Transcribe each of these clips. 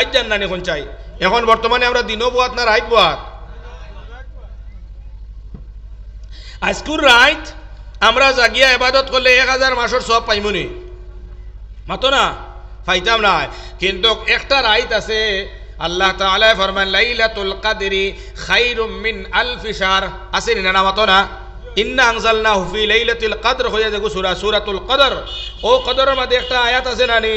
আজ জান না এখন চাই এখন বর্তমানে আমরা দিনও বোয়াত না রাইত বোয়াত আজকুর রাইত আমরা জাগিয়া ইবাদত করলে 1000 মাসের সব পাইমুনি মাতো না পাইতাম না কিন্তু একটা রাইত আছে আল্লাহ তাআলা ফরমান লাইলাতুল কদরি খায়রুম মিন আলফি শাহর আছে না মাতো না ইন্না আনজালনাহু ফি লাইলাতুল কদর হয়ে যাগো সূরাতুল কদর ও কদরের মধ্যে একটা আয়াত আছে নানি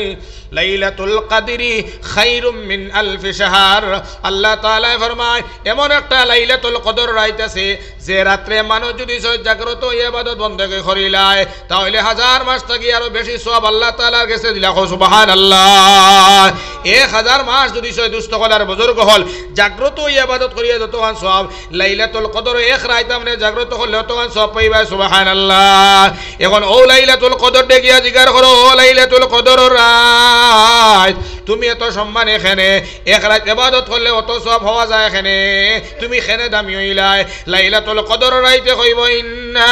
লাইলাতুল কদরি খায়রুম মিন আলফি শাহর আল্লাহ তাআলা ফরমায় এমন একটা লাইলাতুল কদর রাত আছে যে রাতে মানুষ যদি জাগ্রত ইবাদত বندگی করিলায় তাহলে 1000 মাস থেকে আরো বেশি সওয়াব আল্লাহ তাআলার কাছে দিলা সুবহানাল্লাহ 1000 মাস যদি দুষ্ট হলার বুজুর্গ হল জাগ্রত ইবাদত করিয়া যতখান সওয়াব লাইলাতুল কদর এক রাত আমনে জাগ্রত হলে ততখান সওয়াব পাইবা সুবহানাল্লাহ এখন ও লাইলাতুল কদর দেখিয়া জিগার করো ও লাইলাতুল কদর রাত তুমি এত সম্মান এখানে এক রাত ইবাদত করলে অত সওয়াব হওয়া যায় এখানে তুমি এখানে দামি হইলাই লাইলাতুল কদর রাতে কইব ইন্না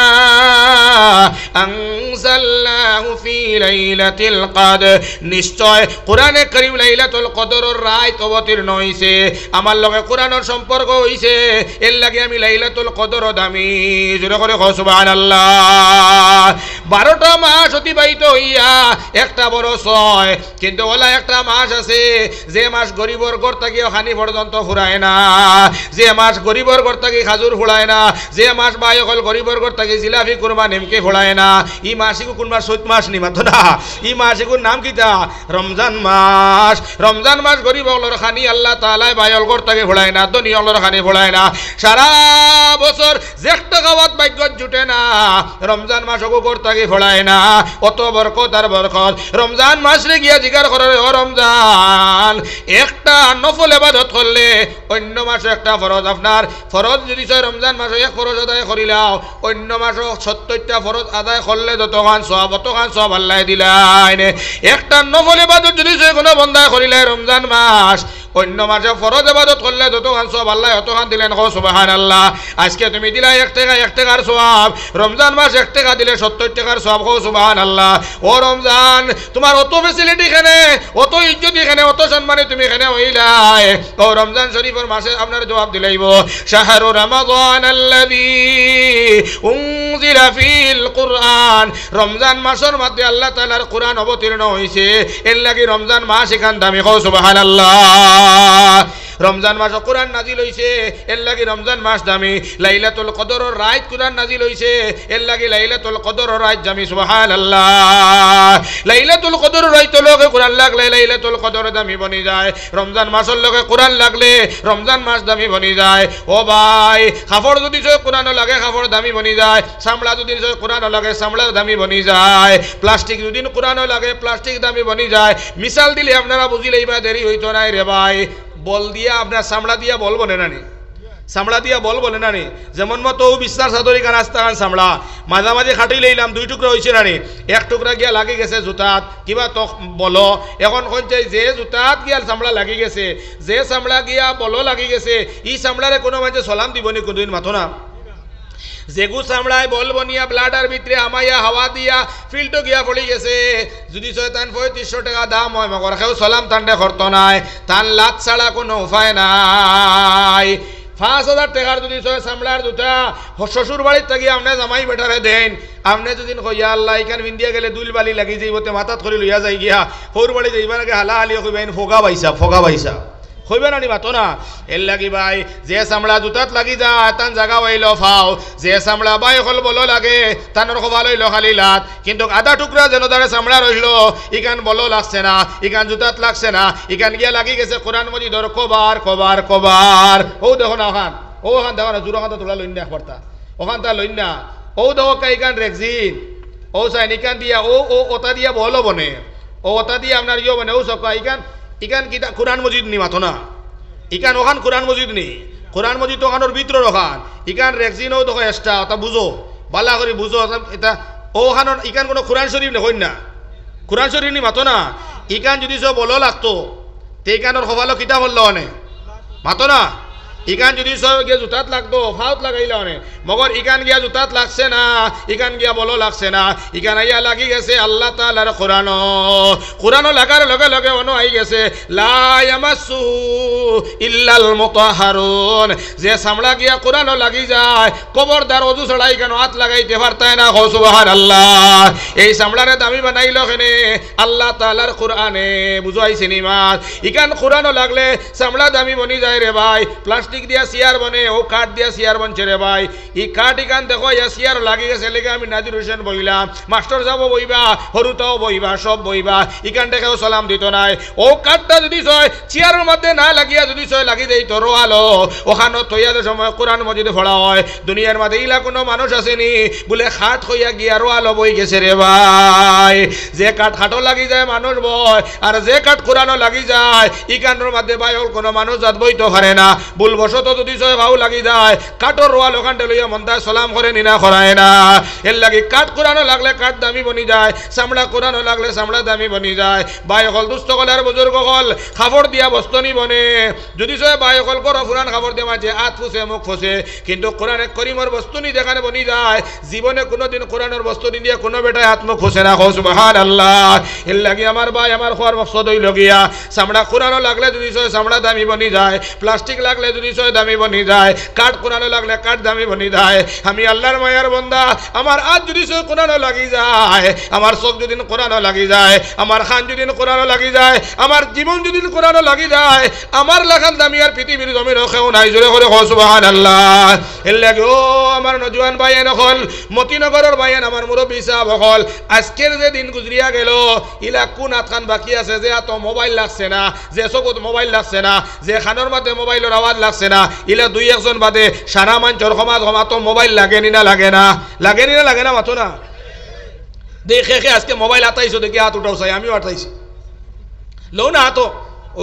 আনজালনাহু ফি লাইলাতিল কদর নিশ্চয় কোরআনে কারীম লাইলাতুল কদরের রাত অবতীর্ণ হইছে আমার লগে কোরআনের সম্পর্ক হইছে এর লাগি আমি লাইলাতুল কদর দামি জোরে করে কও সুবহানাল্লাহ 12টা মাস অতিবাহিত হইয়া একটা বরস হয় কিন্তু ওলা একটা মাস আছে যে মাস গরিবর ঘর থেকে খানি পর্যন্ত ফুরায় না যে মাস গরিবর ঘর থেকে খাজুর ফুড়ায় না যে মাস বায়কল গরিবর ঘর থেকে জিলাপি কুরমা নেমকে ফুড়ায় না ই মাসিকু কোন মাস চৈত মাস নিমাত না ই মাসিকুর নাম কিতা রমজান মাস গরিব হলর খানি আল্লাহ তাআলা বায়ল ঘর থেকে ফুড়ায় না ধনী হলর খানি ফুড়ায় না সারা বছর যেটা খাওয়াত ভাগ্য জুটে না রমজান মাস ওগো ঘর থেকে ফুড়ায় না অত বরকত আর বরকত রমজান মাস রে গিয়া জিগার করে ও রমজান একটা নফল ইবাদত করলে অন্য মাসে একটা ফরজ আপনার ফরজ যদি রমজান মাসে এক ফরজ আদায় করিলাও অন্য মাসে 70টা ফরজ আদায় করলে যতখান সওয়াব আল্লাহ দিলাইন একটা নফল ইবাদত যদি কোনো বান্দা করিলে রমজান মাস অন্য মাসে ফরজ ইবাদত করলে যতখান সওয়াব আল্লাহ ততখান দিলেন কও সুবহানাল্লাহ আজকে তুমি দিলা 1 টাকার সওয়াব রমজান মাস 1 টাকা দিলে 70 টাকার সওয়াব কও সুবহানাল্লাহ ও রমজান তোমার অত ফ্যাসিলিটি এখানে অত ইজ্জত এখানে অত সম্মানে তুমি এখানে হইলাই ও রমজান শরীফের মাসে আপনার জবাব দিলাইব শাহরু রমাদান আল্লাযী উনজিলা ফিল কুরআন রমজান মাসের মধ্যে আল্লাহ তাআলার কুরআন অবতীর্ণ হইছে এর লাগি রমজান মাস এখান দামি কও সুবহানাল্লাহ রমজান মাস কুরআন নাজিল হইছে এর লাগি রমজান মাস দামি লাইলাতুল কদরের রাত কুরআন নাজিল হইছে এর লাগি লাইলাতুল কদরের রাত দামি সুবহানাল্লাহ লাইলাতুল কদরের রাত লগে কুরআন লাগলে লাইলাতুল কদর দামি বনি যায় রমজান মাসের লগে কুরআন লাগলে রমজান মাস দামি বনি যায় ও ভাই কাপড় যদি কুরআন লাগে কাপড় দামি বনি যায় চামড়া যদি কুরআন লাগে চামড়া দামি বনি যায় প্লাস্টিক যদি কুরআন লাগে প্লাস্টিক দামি বনি যায় মিসাল দিলে আপনারা বুঝিলেইবা দেরি হইতো না রে ভাই বল দিয়া আপনার চামড়া দিয়া বল বলে নানি চামড়া দিয়া বল বলে নানি যেমন মতো বিস্তার চাদরি কান আস্তা কান চামড়া মাঝামাঝি খাটি লইলাম 2 টুকরা হয়েছে নানি 1 টুকরা গিয়া লাগি গেছে জুতাত কিবা তো বলো এখন কোন চাই যে জুতাত গিয়া চামড়া লাগি গেছে যে চামড়া গিয়া বলো লাগি গেছে ই চামড়ারে কোনো মাঝে সালাম দিবনি কোনদিন মাথো না যেগু চামড়ায় বল বনিয়া ব্লাডার ভিতরে আমাইয়া হাওয়া দিয়া ফিল্টো গিয়া পড়ে গেছে যদি 3500 টাকা দাম হয় মগর কেউ সালাম তান্ডে করতো নাই তান লাত ছাড়া কোনো উপায় নাই 5000 টাকার যদি চামড়ার জুতা শ্বশুর বাড়ির থেকে আপনি জামাই বেটারে দেন আপনি যদি কইয়া আল্লাহ এখান ইন্ডিয়া গেলে দুল বালি লাগি যাইবতে মাথাত করে লইয়া যাই গিয়া সৌর বাড়ি যাইবার আগে হালা হালি কইবেন ফোগা পাইছা হইবে না মাতো না এর লাগি ভাই যে চামড়া জুতাত লাগি যায় তান জাগা হইল ফাও যে চামড়া বাই হল বলো লাগে তানোর খোবাল হইল খালি লাত কিন্তু আধা টুকরা যেন তারে চামড়া রইল ইখান বলো লাগছে না ইখান জুতাত লাগছে না ইখান গিয়া লাগি গেছে কোরআন মজিদর কবার ও দেখো না ওখান দেখো না জোর ওখান তোলা লইন না পড়তা ওখান তা লইন না ও দেখো কাইখান রেক্সিন ও চাই ইখান দিয়া ও ওটা দিয়া বলো বনে ও ওটা দিয়া আপনার ইয়ে বনে ও সব ইকান কিতা কোরআন মজিদ নি মাথো না ইকান ওখান কোরআন মজিদ নি কোরআন মজিদ ওখানোর ভিতর ওখান ইকান রেক্সিনও দেখো এক্সট্রা ওটা বুঝো বালা করে বুঝো এটা ওখানোর ইকান কোনো কোরআন শরীফ নেই না কোরআন শরীফ নি মাথো না ইকান যদি সব বলো লাগতো তে ইকানোর খোবালো কিতা বললো অনে মাথো না ইকান যদি সব গিয়ে জুতাত লাগতো ফাউত লাগাইলে অনেক মগর ইকান গিয়া জুতাত লাগছে না, ইকান গিয়া বলো লাগছে না, ইকান আইয়া লাগি গেছে আল্লাহ তাআলার কোরআন। কোরআন লাগার লগে লগে অনো আই গেছে লা ইয়ামাসসুহু ইল্লাল মুতাহহারুন। যে সামলা গিয়া কোরআন লাগি যায় খবরদার ওযু ছড়াই কেন হাত লাগাইতে পারতায় না। সুবহানাল্লাহ। এই সামলারে দামি বানাইল কেনে আল্লাহ তাআলার কোরআনে। বুঝাইছে নি মাত ইকান কোরআন লাগলে সামলা দামি বনি যায় রে ভাই। প্লাস্টিক দিয়া চেয়ার বনে, ও কাঠ দিয়া চেয়ার বনছে রে ভাই। ই কাঠ ইকান দেখো ইয়া চেয়ার লাগি গেছে লেগে আমি নাজির হোসেন বইলাম, মাস্টার যাব বইবা, হরুতাও বইবা, সব বইবা, ইকান দেখেও সালাম দিত নাই। ও কাঠটা যদি ছয় চেয়ারের মধ্যে না লাগিয়া যদি ছয় লাগি দেই তো রোয়ালো ওখানে তৈয়ার সময় কোরআন মজিদে পড়া হয়। দুনিয়ার মধ্যে ইলা কোনো মানুষ আসেনি বলে খাট হইয়া গিয়া রোয়ালো বই গেছে রে ভাই। যে কাঠ খাটো লাগি যায় মানুষ বয়, আর যে কাঠ কোরআনও লাগি যায় ইকানোর মধ্যে ভাই কোনো মানুষ যাত বইতে পারে না। ভুলবশত যদি ছয় ভাও লাগি যায় কাঠর রোয়াল ওখানটা লইয়া মন্দায় সালাম করে নিনা করায় না। এর লাগি কাঠ কোরআনও লাগলে কাঠ দামি বনি যায়, চামড়া কোরআনও লাগলে চামড়া দামি বনি যায়। ভাই হল দুস্থ কলার বুজুর্গ হল খাবর দিয়া বস্তনি বনে। যদি ছয় ভাই হল করো পুরান খাবর দিয়ে মাঝে হাত ফুসে মুখ ফুসে, কিন্তু কোরআনে করিমর বস্তুনি দেখানে বনি যায়। জীবনে কোনোদিন কোরআনের বস্তুনি দিয়ে কোনো বেটায় হাত মুখ ফুসে না। সুবহানাল্লাহ। এর লাগি আমার ভাই আমার খোয়ার মকসদ হইল গিয়া চামড়া কোরআনও লাগলে যদি ছয় চামড়া দামি বনি যায়, প্লাস্টিক লাগলে যদি ছয় দামি বনি যায়, কাঠ কোরআনও লাগলে কাঠ দামি বনি যায়। আমি আল্লাহর মায়ার বান্দা, আমার আজ যদি ছয় কোরআনও লাগি যায়, আমার চোখ যদি কোরআনও লাগি যায়, আমার খান যদি কোরআনও লাগি যায়, আমার জীবন যদি কোরআনও লাগি যায়, আমার লাখান দামি আর পৃথিবীর জমির কেউ নাই। জোরে করে সুবহানাল্লাহ। এর লাগে ও আমার নজওয়ান ভাইয়েন হল, মতিনগরের ভাইয়েন, আমার মুরব্বী সাহেব হল, আজকের যে দিন গুজরিয়া গেল ইলা কোন আতখান বাকি আছে যে এত মোবাইল লাগছে না, যে চকুত মোবাইল লাগছে না, যে খানোর মধ্যে মোবাইলের আওয়াজ লাগছে না, ইলা দুই একজন বাদে সারা মাঞ্চর ক্ষমা তো মোবাইল লাগেনি না লাগে না, লাগেনি না লাগে না মাতো না। দেখে আজকে মোবাইল আতাইছো দেখি হাত উঠাও চাই, আমিও আতাইছি লো না হাতো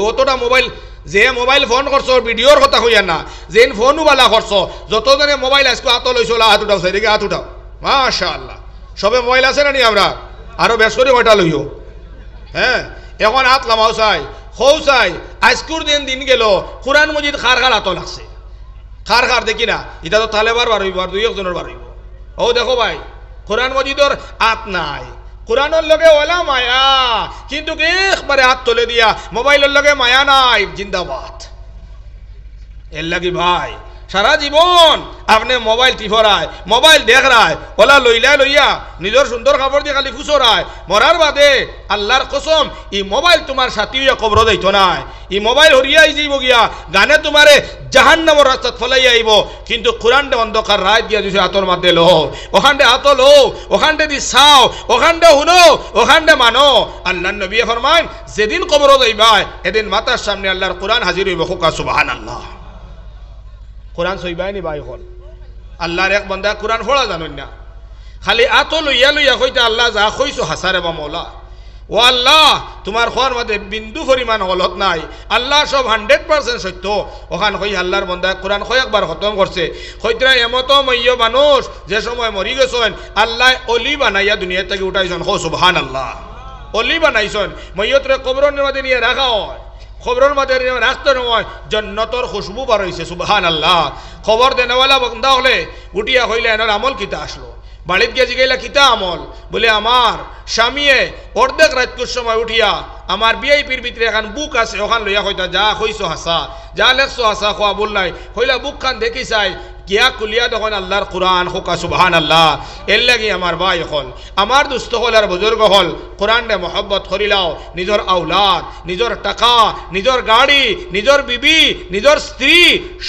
অতটা মোবাইল। যে মোবাইল ফোন করছো ভিডিওর কথা হইয়া না, যে ফোনও বালা করছো যতজনে মোবাইল আজকে হাত লইছো হাত উঠাও চাই দেখি হাত উঠাও। মাশাআল্লাহ। সবে মোবাইল আছে না নি আমরা আরো বেশ করে কয়টা লইও। হ্যাঁ এখন হাত লামাও চাই হৌ চাই। আজকুর দিন গেল কোরআন মজিদ খার হাত লাগছে, খার দেখি না। এটা তো তালেবার বার হইব আর দুই একজনের বার হইব। ও দেখো ভাই কোরআন মজিদর হাত নাই, কোরআনের লগে ওলা মায়া, কিন্তু একবারে হাত তুলে দিয়া মোবাইলের লগে মায়া নাই। জিন্দাবাদ। এর লাগি ভাই সারা জীবন আপনি মোবাইল টিফরায়, মোবাইল দেখ রায়, ওলা লইয়া নিজের সুন্দর খবর দিয়ে খালি ফুসরায়। মরার বাদে আল্লাহর কসম ই মোবাইল তোমার সাথী হইয়া কবর দিত নাই। ই মোবাইল হরিয়াই যাইব গিয়া গানে তোমারে জাহান্নামের রাস্তাত ফলাই আইব, কিন্তু কোরআনটা অন্ধকার রাত দিয়া দিছে হাতর মধ্যে লো, ওখানটা হাত লো, ওখানটা দি চাও, ওখানটা শুনো, ওখানটা মানো। আল্লাহর নবী ফরমান যেদিন কবর যাইবা এদিন মাতার সামনে আল্লাহর কোরআন হাজির হইব। খুকা সুবহানাল্লাহ। কোরআন সইবাইনি ভাই হল আল্লাহর এক বান্দা কোরআন পড়া জানেন না, খালি আতো লইয়া কইতে আল্লাহ যা কইছো হাসারে বা মৌলা। ও আল্লাহ তোমার খোয়ার মধ্যে বিন্দু পরিমাণ গলত নাই, আল্লাহ সব 100% সত্য। ওখান কই আল্লাহর বান্দা কোরআন কয়েকবার খতম করছে। কইতরা এমতো মইয় মানুষ যে সময় মরি গেছেন আল্লাহ অলি বানাইয়া দুনিয়া থেকে উঠাইছেন। সুবহানাল্লাহ। অলি বানাইছেন, মইয়তরে কবরের মধ্যে নিয়ে রাখা হয়, খবরের মধ্যে রাখতে নয় জন্নতর খুশবু বার হয়েছে। সুবহানাল্লাহ। খবর দেনেওয়ালা বন্দা হলে উঠিয়া হইলে এনার আমল কিতা আসলো, বাড়িতে গিয়ে জিগাইলা কিতা আমল, বলে আমার স্বামীয়ে অর্ধেক রাতকুর সময় উঠিয়া আমার ভিআইপির ভিতরে এখন বুক আছে ওখান লইয়া হইতা যা কইছো হাসা, যা লেখছো হাসা, খোয়া বল নাই হইলা বুক খান দেখি চাই কিয়া কুলিয়া তখন আল্লাহর কোরআন। হোকা সুবহানাল্লাহ। এর লাগি আমার ভাই হল, আমার দুস্থ হল আর বুজুর্গ হল, কোরআনে মহব্বত করিলাও। নিজের আউলাদ, নিজের টাকা, নিজের গাড়ি, নিজের বিবি, নিজের স্ত্রী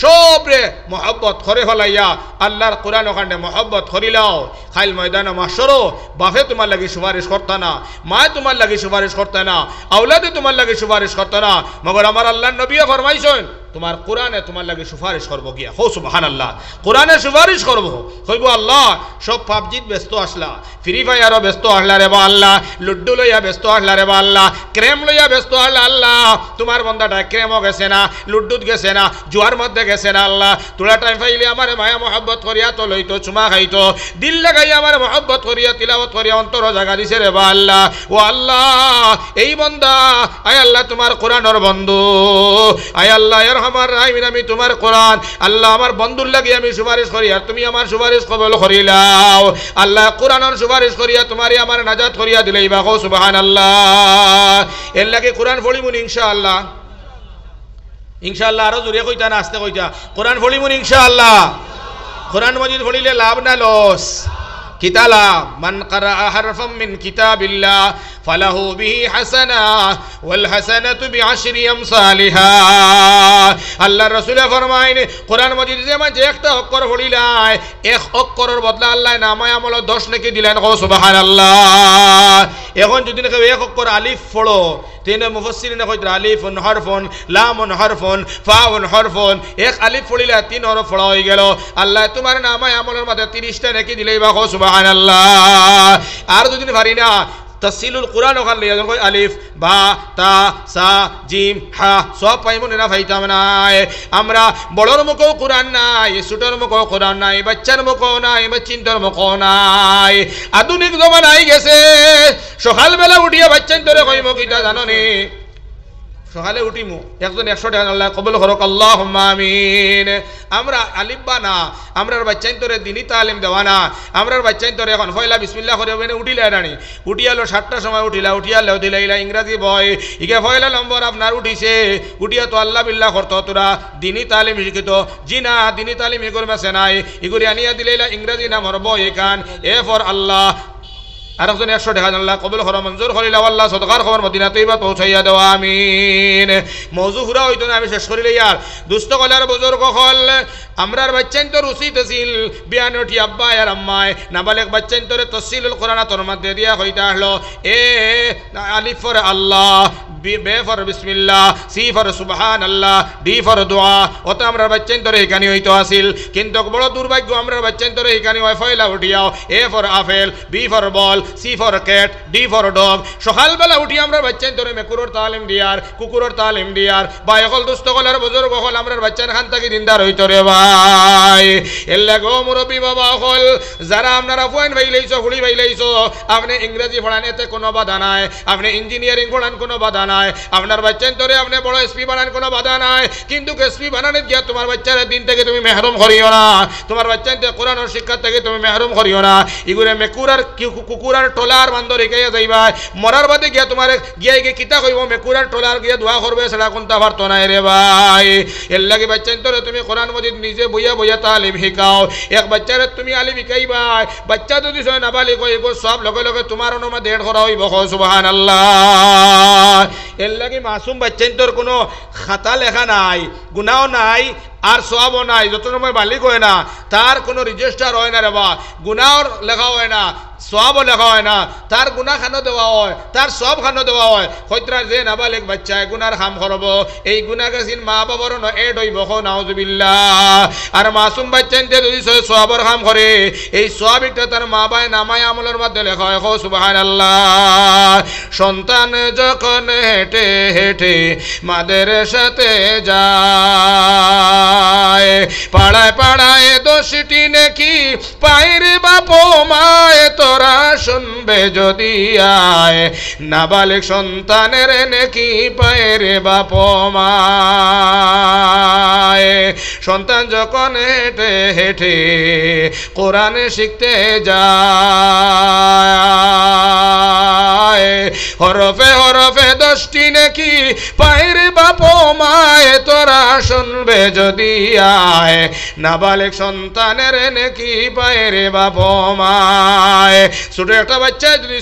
সবরে মহব্বত করে হলাইয়া আল্লাহর কোরআন ওখানে মহব্বত করিলাও। খাইল ময়দানে মাসরো বাফে তোমার লাগি সুপারিশ করতে না, মায়ে তোমার লাগি সুপারিশ করতে না, আউলাদে তোমার লাগি সুপারিশ করতে না, মগর আমার আল্লাহর নবী ফরমাইছেন তোমার কোরআনে তোমার লাগে সুপারিশ করবো গিয়া। হো সুবহানাল্লাহ। কোরআনে সুপারিশ করবো, কইব আল্লাহ সব পাবজিত ব্যস্ত আসলা, ফ্রি ফায়ারও ব্যস্ত আসলা রে বা আল্লাহ, লুড্ডু লইয়া ব্যস্ত আসলা রে বা আল্লাহ, ক্রেম লইয়া ব্যস্ত আসলা আল্লাহ, তোমার বন্দাটা ক্রেমও গেছে না, লুড্ডুত গেছে না, জুয়ার মধ্যে গেছে না আল্লাহ, তোলা টাইম পাইলে আমার মায়া মহব্বত করিয়া তো লইতো, চুমা খাইতো, দিল লাগাইয়া আমার মহব্বত করিয়া তিলাওয়াত করিয়া অন্তর জাগা দিছে রে বা আল্লাহ। ও আল্লাহ এই বন্দা আয় আল্লাহ তোমার কোরআনের বন্ধু, আয় আল্লাহ এর আরহামার রাহিমিন আমি তোমার কোরআন আল্লাহ আমার বন্ধুর লাগি আমি সুপারিশ করি আর তুমি আমার সুপারিশ কবুল করিলাও আল্লাহ কোরআনের সুপারিশ করিয়া তোমারই আমার নাজাত করিয়া দিলেই বা সুবহানাল্লাহ এর লাগে কোরআন পড়িমুন ইনশাআল্লাহ ইনশাআল্লাহ আরো জোরে কইতা না আস্তে কইতা কোরআন পড়িমুন ইনশাআল্লাহ কোরআন মজিদ পড়িলে লাভ না লস কিতা লাভ মান ক্বারা হারফাম মিন কিতাবিল্লাহ ফালাহু বিহি হাসানা ওয়াল হাসানাতু বিআশরি আমসালিহা আল্লাহ রাসূল ফরমায়েন কোরআন মজিদ যে মানে একটা অক্ষর পড়িলাই এক অক্ষরের বদলা আল্লাহ নামায় আমল 10 নেকি দিলেন সুবহানাল্লাহ এখন যদি কেউ এক অক্ষর আলিফ পড়ো তিন মুফাসসিরিনে কইতে আলিফুন হরফুন লামুন হরফুন ফাউন হরফুন এক আলিফ পড়িলা 3 হরফ পড়া হয়ে গেল আল্লাহ তোমার নামায় আমলের মধ্যে 30টা নেকি দিলেই বা সুবহানাল্লাহ আর যদি পারি না তফসিলুল কুরআন ওখান লিয়া যখন আলিফ বা তা সা জিম হা সব পাইমন না পাইতাম নাই আমরা বড়র মুখও কুরআন নাই ছোটর মুখও কুরআন নাই বাচ্চার মুখও নাই বাচ্চিন্তর মুখও নাই আধুনিক জমানায় গেছে সকালবেলা উঠিয়া বাচ্চান্তরে কইম কিটা জানো নি সকালে উঠিমু একজন 100 টাকা আল্লাহ কবুল করুক আল্লাহুম্মা আমিন আমরা আলিফ বা না আমরার বাচ্চান্তরে দিনী তালিম দেওয়া না আমরার বাচ্চান্তরে এখন পয়লা বিসমিল্লাহ করে বেনে উঠিলা রানি উঠিয়ালো 7টার সময় উঠিয়ালো দিলাইলা ইংরেজি বয় ইকে পয়লা নম্বর আপনার উঠিছে উঠিয়া তো আল্লাহ বিল্লাহ করতো তোরা দিনী তালিম শিখিত জি না দিনী তালিম এগুলো মেসে নাই এগুলি আনিয়া দিলাইলা ইংরেজি নামর বয় এখান এ ফর আল্লাহ আর একজন 100 টাকা আল্লাহ কবুল করা মঞ্জুর করিলা আল্লাহ সদকার খবর মদিনা তৈবা পৌঁছাইয়া দেওয়া আমিন মওজু হুরা হইতো না আমি শেষ করিলে ইয়ার দুস্থ কলার বুজুর্গ হল আমরার বাচ্চান্তর উচিত আছিল বিয়ান উঠি আব্বা আর আম্মায় নাবালেক বাচ্চান্তরে তফসিলুল কোরআন তোর মধ্যে দিয়া হইতা হলো এ আলিফ ফর আল্লাহ বে ফর বিসমিল্লাহ সি ফর সুবহানাল্লাহ ডি ফর দোয়া ওটা আমরার বাচ্চান্তরে এখানে হইতো আছিল কিন্তু বড় দুর্ভাগ্য আমরার বাচ্চান্তরে এখানে হয় ফয়লা উঠিয়াও A for apple B for ball C for cat D for dog সকালবেলা উঠি আমরা বাচ্চান্তরে মেকুরের তালিম দিয়ার কুকুরের তালিম দিয়ার বা এখন দুস্থ কলার বুজুর্গ হল আমরার বাচ্চান খান থাকি দিনদার হইতো রে ভাই এর লাগো মুরব্বী বাবা হল যারা আপনারা পয়েন্ট ভাইলাইছো হুড়ি ভাইলাইছো আপনি ইংরেজি পড়ান এতে কোনো বাধা নাই আপনি ইঞ্জিনিয়ারিং পড়ান কোনো বাধা নাই আপনার বাচ্চান্তরে আপনি বড় এসপি বানান কোনো বাধা নাই কিন্তু এসপি বানানে গিয়া তোমার বাচ্চার দিন থেকে তুমি মেহরুম করিও না তোমার বাচ্চাতে কোরআনের শিক্ষা থেকে তুমি মেহরুম করিও না এগুলো মেকুরার কুকুরার টোলার বান্ধব রেখে যাইবা মরার বাদে গিয়া তোমার গিয়ে গিয়ে কিতা কইব মেকুরার টোলার গিয়া দোয়া করবে সেটা কোনটা পারতো না রে ভাই এর লাগে বাচ্চান্তরে তুমি কোরআন মজিদ নিজে বইয়া বইয়া তালিম শিখাও এক বাচ্চারে তুমি আলিম শিখাইবা বাচ্চা যদি ছয় নাবালিক হয় এগো সব লগে লগে তোমার অনুমতি এড করা হইব সুবহানাল্লাহ এর লাগে মাসুম বাচ্চান্তর কোনো খাতা লেখা নাই গুনাও নাই আর সওয়াবও নাই যত সময় বালিক হয় না তার কোনো রেজিস্টার হয় না রে বা গুনাও লেখা হয় না সওয়াবও লেখা হয় না তার গুনাহ খানো দেওয়া হয় তার সব খানো দেওয়া হয় হয়তরা যে নাবালিক বাচ্চায় গুনার কাম করব এই গুনাহগাছিন মা বাবার ন এড হইব নাউজুবিল্লাহ আর মাসুম বাচ্চাতে যদি সওয়াবের কাম করে এই সওয়াবটা তার মা বায় নামায় আমলের মধ্যে লেখা হয় সুবহানাল্লাহ সন্তান যখন হেঁটে হেঁটে মাদের সাথে যায় পাড়ায় পাড়ায় 10টি নাকি পায়ের বাপ মায় তোরা শুনবে যদি আয় নাবালিক সন্তানের নাকি পায়ের বাপ মায় সন্তান যখন হেঁটে হেঁটে কোরআন শিখতে যায় হরফে হরফে 10টি নাকি পায়ের বাপ মায় তোরা শুনবে যদি আয় নাবালিক সন্তানের নাকি পায়ের বাপ মায় ছোট একটা বাচ্চা যদি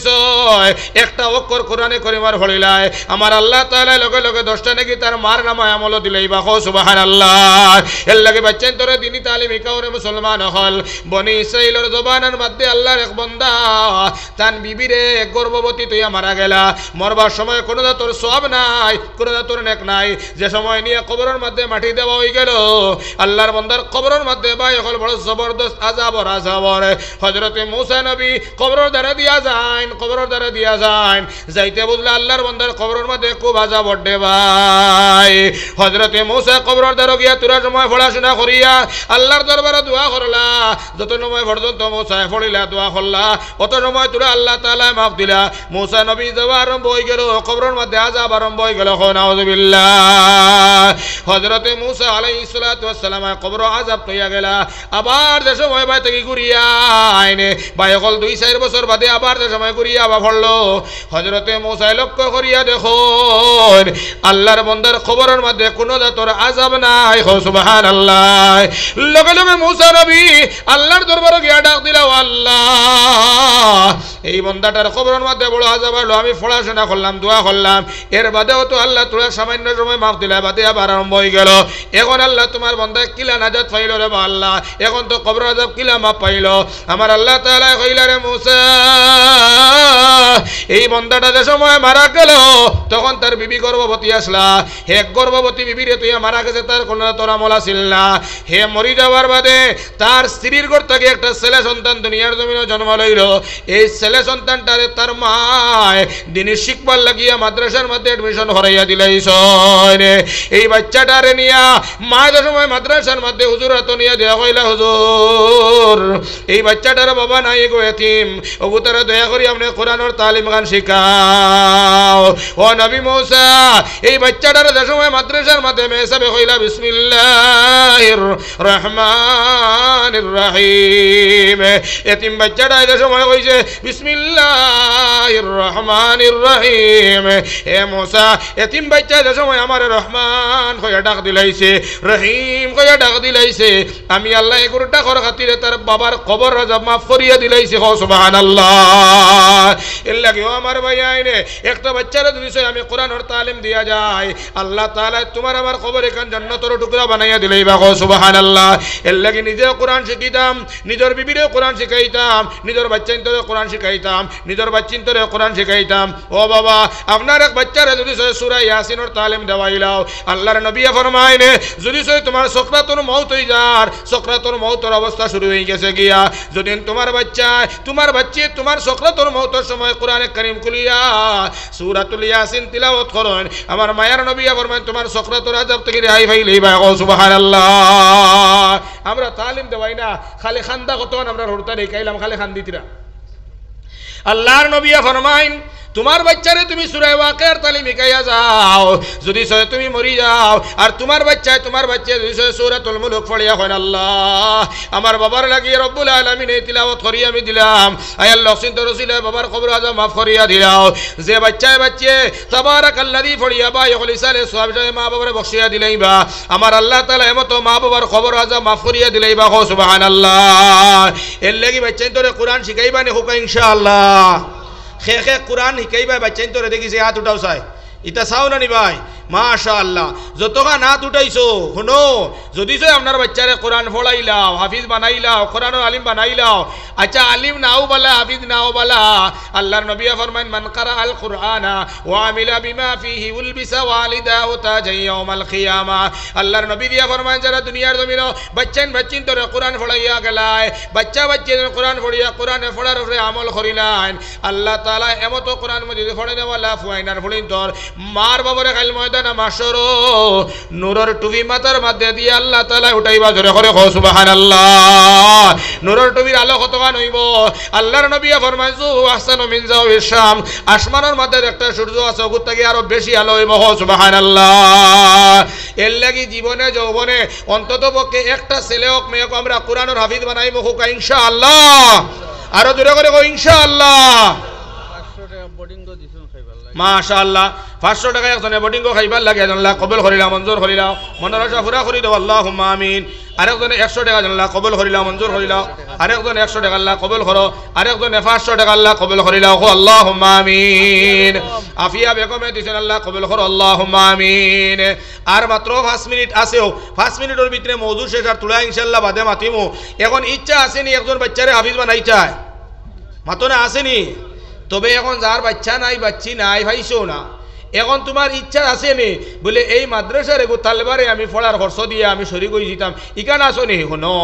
একটা অক্ষর কোরআনে করিমার ফলিলায় আমার আল্লাহ তাআলা লগে লগে 10টা নাকি তার মার নামায় আমল দিলেই বা সুবহানাল্লাহ এর লাগে বাচ্চান তোরে দিনী তালিম শিখাওরে মুসলমান হল বনি ইসরাইলের জবানের মধ্যে আল্লাহর এক বান্দা তান বিবিরে গর্ভবতী তুইয়া মারা গেলা মরবার সময় কোনো তোর সওয়াব নাই কোনো তোর নেক নাই যে সময় নিয়ে কবরের মধ্যে মাটি দেওয়া হয়ে গেল আল্লাহর বান্দার কবরের মধ্যে ভাই হল বড় জবরদস্ত আযাব হযরতে মূসা নবী কবরের দ্বারা দিয়া যান যাইতে বুঝলা আল্লাহর বান্দার কবরের মধ্যে খুব আযাব ওঠে ভাই হযরতে মূসা কবরের দ্বারা গিয়া তুরা সময় পড়াশোনা করিয়া আল্লাহর দরবারে দোয়া করলা যত সময় পর্যন্ত মূসা পড়িলা দোয়া করলা অত সময় তুরা আল্লাহ তাআলা মাফ দিলা মূসা নবী যাওয়া আরম্ভ হয়ে গেল কবরের মধ্যে আযাব আরম্ভ হয়ে গেল নাউজুবিল্লাহ হযরতে মূসা আলাইহিস সালাতু ওয়াস সালাম কবর আযাব তৈয়া গেলা আবার যে সময় বাই থেকে ঘুরিয়া আইনে বাই হল 2-4 বছর বাদে আবার যে সময় ঘুরিয়া আবার পড়লো হযরতে মূসা লক্ষ্য করিয়া দেখো আল্লাহর বান্দার কবরের মধ্যে কোনো জাতর আযাব নাই সুবহানাল্লাহ লগে লগে মূসা নবী আল্লাহর দরবারে গিয়া ডাক দিলা আল্লাহ এই বান্দাটার কবরের মধ্যে বড় আযাব হলো আমি পড়াশোনা করলাম দোয়া করলাম এর বাদেও তো আল্লাহ তোরা সামান্য সময় মাফ দিলা বাদে আবার আরম্ভ হয়ে গেল এখন আল্লাহ তোমার বান্দা কিলা নাজাত পাইল রে আল্লাহ এখন তো কবর আযাব কিলা মাফ পাইল আমার আল্লাহ তাআলা কইলা রে মূসা এই বান্দাটা যে সময় মারা গেল তখন তার বিবি গর্ভবতী আসলা হে গর্ভবতী বিবিরে তুই মারা গেছে তার কোনো তোর আমল আসিল না হে মরি যাওয়ার বাদে তার স্ত্রীর ঘর থেকে একটা ছেলে সন্তান দুনিয়ার জমিনে জন্ম লইল এই ছেলে সন্তানটারে তার মায় দিনে শিখবার লাগিয়া মাদ্রাসার মধ্যে এডমিশন হরাইয়া দিলাইছেন এই বাচ্চাটারে নিয়া মা যে সময় মাদ্রাসার মধ্যে হুজুর হাত নিয়ে দেয়া কইলা হুজুর এই বাচ্চাটার বাবা নাই গো এতিম ওগো তারা দয়া করি আপনি কোরআনের তালিম গান শিখাও ও নবী মূসা এই বাচ্চাটার যে সময় মাদ্রাসার মধ্যে মেসাবে কইলা বিসমিল্লাহির রহমানির রহিম এতিম বাচ্চাটা যে সময় কইছে বিসমিল্লাহির রহমানির রহিম হে মূসা এতিম বাচ্চা যে সময় আমার রহমান কইয়া ডাক দিলাইছে রহিম কইয়া ডাক দিলাইছে আমি আল্লাহ এগুরটা কর খাতিরে তার বাবার কবর আযাব মাফ করিয়া দিলাইছে সুবহানাল্লাহ এর লাগে ও আমার ভাই আইনে একটা বাচ্চারে যদি আমি কোরআনের তালিম দিয়া যায় আল্লাহ তাআলা তোমার আমার কবর এখান জান্নাতের টুকরা বানাইয়া দিলেই বা সুবহানাল্লাহ এর লাগে নিজে কোরআন শিখিতাম নিজের বিবিরে কোরআন শিখাইতাম নিজের বাচ্চাইন্তরে কোরআন শিখাইতাম নিজের বাচ্চিন্তরে কোরআন শিখাইতাম ও বাবা আপনার এক বাচ্চারে যদি সূরা ইয়াসিনের তালিম দেওয়াইলাও আল্লাহর নবী ফরমায়নে যদি তোমার সকরাতুল মউত হই যার সকরাতুল মউতের অবস্থা শুরু হয়ে গেছে গিয়া যদি তোমার বাচ্চা তোমার সকরাতুল মউতের সময় কোরআনে কারীম খুলিয়া সূরাতুল ইয়াসিন তিলাওয়াত করেন আমার মায়ের নবী ফরমায় তোমার সকরাতুল আযাব থেকে রেহাই পাইলেই বা সুবহানাল্লাহ আমরা তালিম দেওয়াই না খালি খান্দা কত আমরা হরতা দেখাইলাম খালি খান্দিতিরা আল্লাহর নবী ফরমায় তোমার বাচ্চারে তুমি সূরা ওয়াকিয়ার তালিম শিখাইয়া যাও যদি তুমি মরি যাও আর তোমার বাচ্চা যদি সূরাতুল মুলক পড়িয়া হয় আল্লাহ আমার বাবার লাগি রব্বুল আলামিন এই তিলাওয়াত করি আমি দিলাম আয় আল্লাহ সিনতে রসুল বাবার কবর আযাব মাফ করিয়া দিলাও যে বাচ্চা তাবারাকাল্লাযী পড়িয়া বা ইখলিসালে সওয়াব মা বাবার বখশিয়া দিলেই বা আমার আল্লাহ তাআলা এমতো মা বাবার কবর আযাব মাফ করিয়া দিলেই বা সুবহানাল্লাহ এর লাগি বাচ্চাই তোরে কোরআন শিখাইবা নি হুকা ইনশাআল্লাহ খে কোরআন শিখাইবা বাচ্চাই তোরে দেখিছে হাত উঠাও চাই ইটা চাও না নি ভাই মাশাআল্লাহ যতগা নাত উঠাইছো শুনো যদি আপনার বাচ্চারে কোরআন পড়াইলাও হাফিজ বানাইলাও কোরআনের আলিম বানাইলাও আচ্ছা আলিম নাও বালা হাফিজ নাও বালা আল্লাহর নবী ফরমান মান কারা আল কুরআনা ওয়া আমিলা বিমা ফিহি উলবিসা ওয়ালিদাহু তাজা ইয়াউমাল কিয়ামা আল্লাহর নবী দিয়া ফরমান যারা দুনিয়ার জমিনে বাচ্চিন তোরে কোরআন পড়াইয়া গেলায় বাচ্চা কোরআন পড়িয়া কোরআনে পড়ার উপরে আমল করিলান আল্লাহ তাআলা এমতো কোরআন মজিদ পড়াইনা ওয়ালা ফুয়াইনার পড়িন তোর মার বাবারে কাল ময়দান মাশরো নূরের টুপি মাথার মধ্যে দিয়ে আল্লাহ তাআলা উঠাইবা জোরে করে সুবহানাল্লাহ নূরের টুপির আলো কতখান হইব আল্লাহর নবী ফরমাইছো আহসানু মিন যাওয়িশ শাম আসমানের মধ্যে একটা সূর্য আছে ওগুর থেকে আরো বেশি আলো হইব সুবহানাল্লাহ এর লাগি জীবনে যৌবনে অন্ততপক্ষে একটা ছেলে হোক মেয়ে হোক আমরা কোরআনের হাফিজ বানাইব হোক ইনশাআল্লাহ আরো জোরে করে ইনশাআল্লাহ মাশাআল্লাহ 500 টাকা একজনে বোর্ডিং খাইবার লাগে আল্লাহ কবুল করিলা মঞ্জুর করিলা মনের আশা পুরা করি দাও আল্লাহুম্মা আমিন আরেকজনে 100 টাকা আল্লাহ কবুল করিলা মঞ্জুর করিলা আরেকজনে 100 টাকা আল্লাহ কবুল করো আরেকজনে 500 টাকা আল্লাহ কবুল করিলা ও আল্লাহুম্মা আমিন আফিয়া বেগমে দিছেন আল্লাহ কবুল করো আল্লাহুম্মা আমিন আর মাত্র 5 মিনিট আছেও 5 মিনিটের ভিতরে মওযু শেষ আর তুলা ইনশাআল্লাহ বাদে মাতিমু এখন ইচ্ছা আসেনি একজন বাচ্চারে হাফিজ বানাই চায় মাতনে আসেনি তবে এখন যার বাচ্চা নাই বাচ্চি নাই ভাইছো না এখন তোমার ইচ্ছা আছে নি বলে এই মাদ্রাসার এগো তালবারে আমি পড়ার খরচ দিয়ে আমি শরীক হয়ে যেতাম ইকান আসো নি শোনো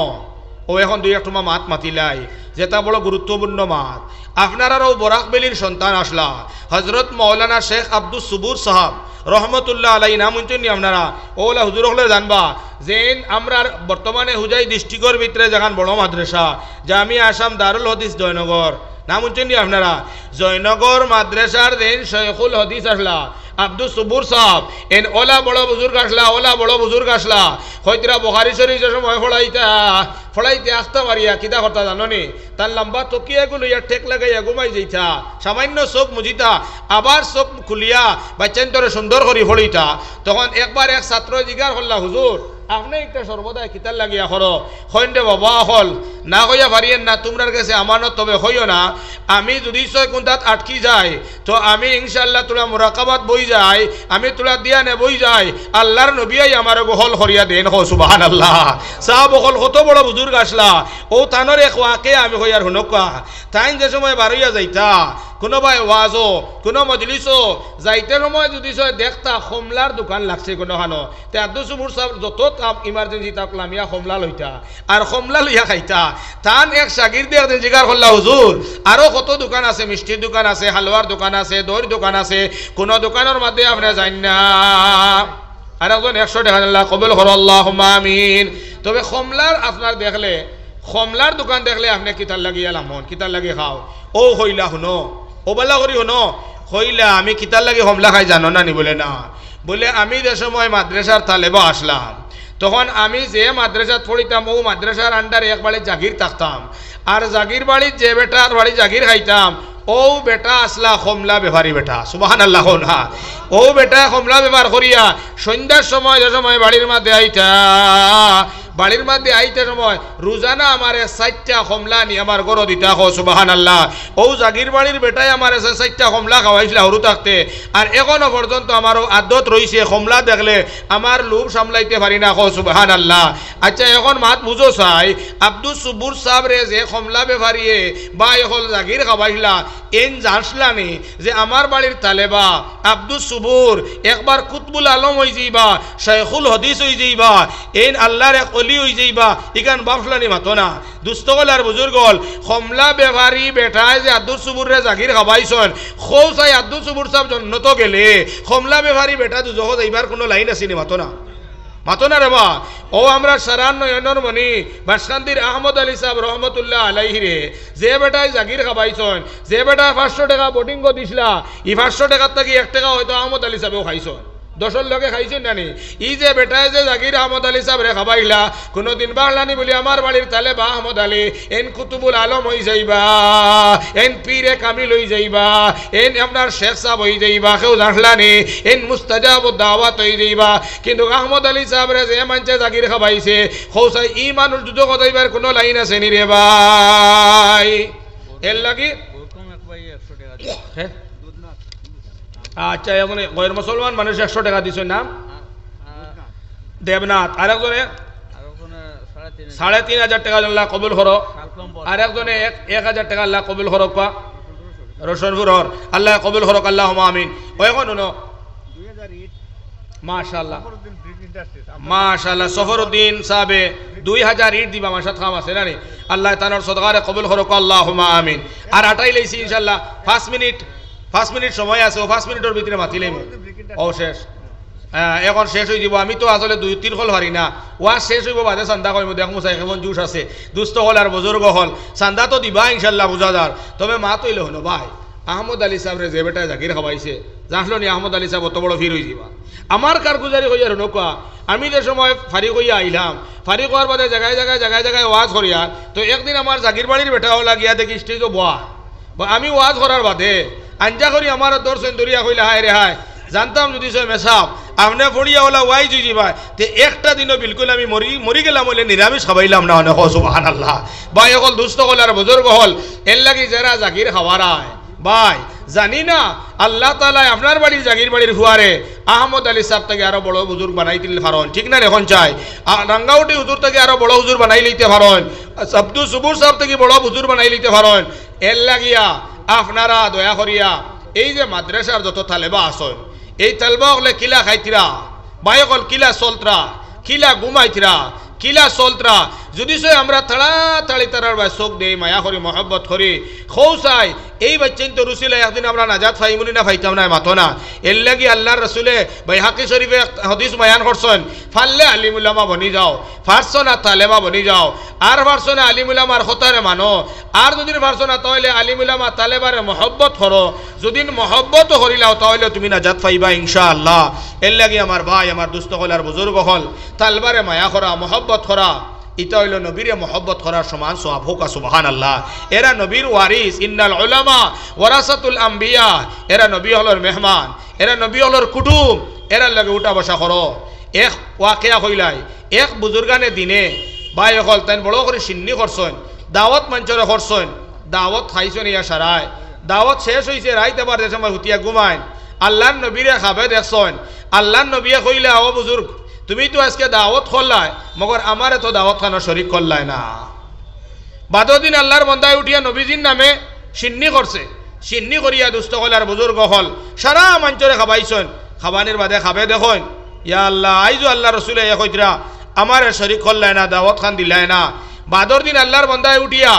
ও এখন দুই একটা মাত মাতিলাই যেটা বড় গুরুত্বপূর্ণ মাত আপনারাও বরাক বেলির সন্তান আসলা হজরত মৌলানা শেখ আব্দুল সুবুর সাহাব রহমতুল্লাহ আলাই নাম শুনছেন আপনারা ওলা হুজুর হলে জানবা যেন আমরা বর্তমানে হুজাই ডিস্ট্রিক্টের ভিতরে যেখান বড় মাদ্রাসা জামিয়া আসাম দারুল হদিস জয়নগর নাম শুনছেন নি আপনারা? জয়নগর মাদ্রাসার দেন শেখুল হদিস আসলা আব্দুল সুবুর সাহেব এন ওলা বড় বুজুর্গ আসলা, ওলা বড় বুজুর্গ আসলা হয়তরা বুখারী শরীফ যে সময় ফড়াইতে আস্তা মারিয়া কিতা করতা জাননি? তার লম্বা তকিয়াগুলো ইয়া ঠেক লাগাইয়া ঘুমাই যাইতা, সামান্য চোখ মুজিতা, আবার চোখ খুলিয়া বাচ্চান তোরে সুন্দর করে ফড়িতা। তখন একবার এক ছাত্র জিজ্ঞাসা করলা, হুজুর আপনি একটা সর্বদাই কিতার লাগিয়া করো? হইন রে বাবা হল না কইয়া পারিয়েন না, তোমরার কাছে আমানত তবে হইও না। আমি যদি ছয় কোনটাত আটকি যায় তো আমি ইনশাল্লাহ তোরা মুরাকাবাত বই যায়, আমি তোরা দিয়া নে বই যায়, আল্লাহর নবিয়াই আমার হল হরিয়া দেন। হো সুবহানাল্লাহ। সাহাব হল কত বড় বুজুর্গ আসলা, ও থানোর এক ওয়াকে আমি হইয়ার হুনকা তাই যে সময় বারইয়া যাইতা কোনোবাই ওয়াজও কোনো মজলিসও যাইতে সময় যদি দেখতা খমলার দোকান লাগছে কোনোখানো, তে আব্দুল সুবুর সাহেব যত তাপ ইমার্জেন্সি তাপ লামিয়া খমলা লইতা আর খমলা লইয়া খাইতা। তান এক শাগির্দে একদিন জিজ্ঞাসা করলা, হুজুর আরো কত দোকান আছে, মিষ্টির দোকান আছে, হালুয়ার দোকান আছে, দইয়ের দোকান আছে, কোন দোকানের মধ্যে আপনি যান না? আর একজন 100 টাকা আল্লাহ কবুল করো, আল্লাহুম্মা আমিন। তবে খমলার আপনার দেখলে, খমলার দোকান দেখলে আপনি কিতার লাগিয়া লামন, কিতার লাগি খাও। ও হইলা শুনো, ও বলা করি শুনো, হইলা আমি কিতার লাগে হমলা খাই জানো না নি? বলে না, বলে আমি যে সময় মাদ্রাসার তালেবা আসলাম তখন আমি যে মাদ্রাসাত পড়িতাম ও মাদ্রাসার আন্ডারে এক বাড়ি জাগির থাকতাম, আর জাগির বাড়ির যে বেটার বাড়ি জাগির খাইতাম ও বেটা আসলা খমলা বেভারি বেটা। সুবহানাল্লাহ না? ও বেটা খমলা ব্যবহার করিয়া সন্ধ্যার সময় যে সময় বাড়ির মধ্যে আইতা, বাড়ির মধ্যে আইতে সময় রোজানা আমার 4টা খমলা নি আমার গরো দিতা। হো সুবহানাল্লাহ। ও জাগির বাড়ির বেটাই আমার 4টা খমলা খাওয়াইছিল হরু থাকতে, আর এখনো পর্যন্ত আমারও আদত রইছে খমলা দেখলে আমার লোভ সামলাইতে পারি না। হো সুবহানাল্লাহ। আচ্ছা এখন মাত বুঝো চাই, আব্দুল সুবুর সাহেব রে যে খমলা বেভারিয়ে বা এখন জাগির খাওয়াইলা এন জানসলানি যে আমার বাড়ির তালেবা আব্দুল সুবুর একবার কুতবুল আলম হয়ে যাইবা, শেখুল হদিস হয়ে যাইবা, এন আল্লাহর এক অলি হয়ে যাইবা, ইকান বাফলানি মাতো না। দুস্থগল আর বুজুর্গল খমলা বেভারি বেটায় যে আব্দুল সুবুর রে জাগির খাবাইছন, খৌ চাই আব্দুল সুবুর সাহেব জন্নত গেলে খমলা বেভারি বেটা দুজহ যাইবার কোনো লাইন আসেনি, মাতো না? মাতো না রে বা? ও আমরা সারান নয়নর মনি বাসকান্দির আহমদ আলী সাহেব রহমতুল্লাহ আলাইহি রে যে বেটায় জাগির খাবাইছন, যে বেটা 500 টাকা বোটিং দিছিলা, ই 500 টাকার থেকে 1 টাকা হয়তো আহমদ আলী সাহেবও খাইছন, 10 লোকে খাইছেন নানি? ই যে বেটায় যে জাগির আহমদ আলী সাহেব রে খাবাইলা কোনোদিন বাংলানি বলি আমার বাড়ির তালে বা আহমদ আলী এন কুতুবুল আলম হয়ে যাইবা, এন পীরে কামিল হয়ে যাইবা, এন আপনার শেখ সাহেব হয়ে যাইবা, কেউ জানলানি এন মুস্তাজাব দাওয়াত হয়ে যাইবা। কিন্তু আহমদ আলী সাহেব রে যে মানছে জাগির খাবাইছে খৌসাই ই মানুষ দুটো কথাইবার কোনো লাইন আছে নি রে ভাই? এর লাগি আচ্ছা এখন গয়ের মুসলমান মানুষ 100 টাকা দিছে নাম দেবনাথ, আর একজনে 3,500 টাকা আল্লাহ কবুল করো, আর একজনে 1,000 টাকা আল্লাহ কবুল করো, পা রোশনপুর আল্লাহ কবুল করো, আল্লাহুম্মা আমিন। ও এখন শুনো, মাশাআল্লাহ মাশাআল্লাহ সফরউদ্দিন সাহেবে 2000 ইট দিবা, আমার সাথে খাম আছে না নি? আল্লাহ তাআলার সদকারে কবুল করো, আল্লাহুম্মা আমিন। আর আটাই লইছি ইনশাআল্লাহ 5 মিনিট সময় আছে, ও 5 মিনিটের ভিতরে মাতিলেই ও শেষ। এখন শেষ হয়ে যাব, আমি তো আসলে 2-3 হল হারি না, ওয়া শেষ হইব বাদে চান্দা করবো, দেখবো চাই কেমন জুস আছে। দুস্থ হল আর বুজুর্গ হল চান্দা তো দিবা ইনশাল্লাহ বুঝাদার। তবে মা তৈল হলো ভাই আহমদ আলী সাহেবরে যে বেটায় জাগির খাওয়াইছে জানলো নি আহমদ আলী সাহেব অত বড় ফির হয়ে যাবা। আমার কারগুজারি হইয়ার নৌকা আমি যে সময় ফারিক হইয়া আইলাম, ফারিক হওয়ার বাদে জায়গায় জায়গায় ওয়াজ করিয়া, তো একদিন আমার জাগির বাড়ির বেটা হলা গিয়া দেখি স্টেজও বয়া, আমি ওয়াজ করার বাদে আঞ্জা করি আমার দর্শন দরিয়া কইলা হায় রে হায়, জানতাম যদি সে মেসাব আপনি ফড়িয়া ওলা ওয়াই জুই যাবা তে একটা দিনও বিলকুল আমি মরি গেলাম বলে নিরামিষ খাবাইলাম না। অনেক সুবহানাল্লাহ। ভাই হল দুস্থ হল আর বুজুর্গ হল এর লাগি যারা জাগির খাওয়ারায় ভাই জানি না আল্লাহ তাআলা আপনার বাড়ির জাগির বাড়ির হুয়ারে আহমদ আলী সাহেব থেকে আরো বড় হুজুর বানাই দিলে পারেন, ঠিক না? এখন চাই রাঙ্গাউটি হুজুর থেকে আরো বড় হুজুর বানাই লইতে পারেন, আব্দুল সুবুর সাহেব থেকে বড় হুজুর বানাই লইতে পারেন। এর লাগিয়া আপনারা দয়া করিয়া এই যে মাদ্রাসার যত তালেবা আসন এই তালেবা হলে কিলা খাইতিরা, বায়কল কিলা চলতরা, কিলা ঘুমাইতিরা, কিলা চলতরা, যদি সে আমরা তাড়াতাড়ি তারার ভাই চোখ দেই মায়া করি মহব্বত করি খৌসাই এই বাচ্চাইন তো রুসিলে একদিন আমরা নাজাত ফাইমুনি না ফাইতাম না মাতো না এর লাগি আল্লাহর রসুলে বাইহাকি শরীফে হদিস বয়ান করছেন ফাললে আলিমুলামা বনি যাও ফারছো না তালেমা বনি যাও আর ফারছো না আলিমুলামার খতারে মানো আর যদি ফারছো না তাহলে আলিমুলামা তালেবারে মহব্বত করো যদি মহব্বত করিলাও তাহলে তুমি নাজাত ফাইবা ইনশাআল্লাহ এর লাগি আমার ভাই আমার দুস্থ হল আর বুজুর্গ হল তালবারে মায়া করা মহব্বত করা ইটা হইল নবীরে মহব্বত করার সমান সওয়াব হোক সুবহানাল্লাহ এরা নবীর ওয়ারিস ইন্নাল উলামা ওয়ারাসাতুল আম্বিয়া এরা নবী হলর মেহমান এরা নবী হলর কুটুম এরা লাগে উঠা বসা করো এক ওয়াকিয়া হইলাই এক বুজুর্গানে দিনে ভাই হল তাই বড় করে সিন্নি করছেন দাওয়াত মঞ্চরে করছেন দাওয়াত খাইছেন ইয়া সারায় দাওয়াত শেষ হইছে রাইতে বার যে সময় হুতিয়া ঘুমাইন আল্লাহর নবীরে খাবে দেখছেন আল্লাহর নবীয়ে কইলা ও বুজুর্গ তুমি তো আজকে দাওয়াত করলাই মগর আমারে তো দাওয়াত খানা শরীক করলাই না বাদদিন আল্লাহর বন্দায় উঠিয়া নবীজির নামে সিন্নি করছে সিন্নি করিয়া দুস্থ হল আর বুজুর্গ হল সারা মঞ্চরে খাবাইছেন খাবানির বাদে খাবে দেখুন ইয়া আল্লাহ আইজো আল্লাহ রসুলে কইতরা আমারে শরীক করলাই না দাওয়াত খান দিলাই না বাদর দিন আল্লাহর বন্দায় উঠিয়া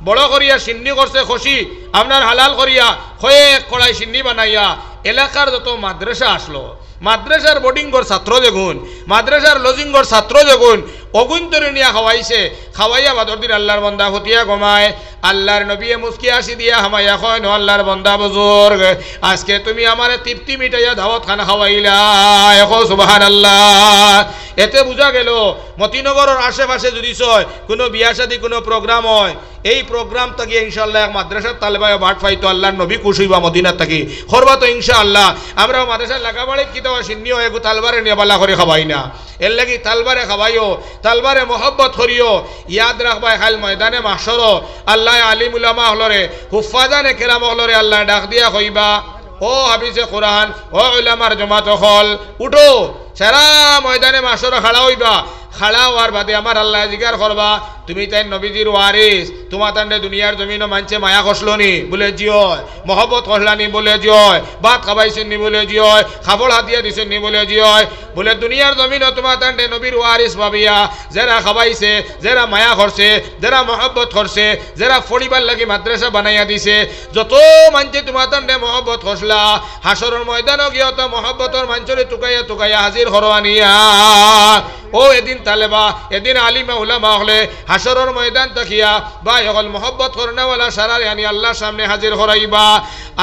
বড় করিয়া সিন্নি করছে খুশি আপনার হালাল করিয়া কয়েক কড়াই সিন্নি বানাইয়া এলাকার যত মাদ্রাসা আসলো মাদ্রাসার বোর্ডিং ঘর ছাত্র দেখুন মাদ্রাসার লজিং ঘর ছাত্র দেখুন অগুন তরে নিয়া খাওয়াইছে খাওয়াইয়া বাদর দিন আল্লাহর বন্দা হতিয়া গমায় আল্লাহর নবীয়ে মুস্কি আসি দিয়া হামাইয়া কয় আল্লাহর বন্দা বুজুর্গ আজকে তুমি আমারে তৃপ্তি মিটাইয়া দাওয়াত খানা খাওয়াইলা এখন সুবহানাল্লাহ এতে বোঝা গেল মতিনগরের আশেপাশে যদি হয় কোনো বিয়া শাদী কোনো প্রোগ্রাম হয় এই প্রোগ্রাম থাকি ইনশাআল্লাহ এক মাদ্রাসার তালেবায় বাট পাইতো আল্লাহর নবী খুশি হইবা মদিনার থাকি করবা তো ইনশাআল্লাহ আমরা মাদ্রাসার লাগাবাড়ি কি দেওয়া সিন্নি হয় তালবারে নিয়ে বালা করে খাবাই না এর লাগি তালবারে খাবাইও তালবারে মহব্বত করিও ইয়াদ রাখবাই খাল ময়দানে মাহশর আল্লাহ আলিম উলামা হলরে হুফাজানে কেরাম হলরে আল্লাহ ডাক দিয়া কইবা ও হাফিজে কোরআন ও উলামার জমাত হল উঠো সারা ময়দানে মাহশর খাড়া হইবা খাড়া হওয়ার বাদে আমার আল্লাহ জিজ্ঞার করবা তুমি তাই নবীজির ওয়ারিস তোমার তান্ডে দুনিয়ার জমিনও মানছে মায়া কষলনি বলে জিয় মহব্বত কষলানি বলে জিয় ভাত খাবাইছেননি বলে জিয় খাবল হাতিয়া দিছেননি বলে জিয় বলে দুনিয়ার জমিনও তোমার তান্ডে নবীর ওয়ারিস ভাবিয়া যারা খাবাইছে যারা মায়া করছে যারা মহব্বত করছে যারা ফড়িবার লাগি মাদ্রাসা বানাইয়া দিছে যত মানছে তোমার তান্ডে মহব্বত কষলা হাসরের ময়দানও গিয়ে তো মহব্বতর মাঞ্চরে টুকাইয়া টুকাইয়া হাজির হরওয়ানিয়া ও এদিন তালেবা এদিন আলিমা উলামা হলে হাসরের ময়দান তাকিয়া বা হল মহব্বত করনেওয়ালা সারা ইয়ানি আল্লাহর সামনে হাজির হরাইবা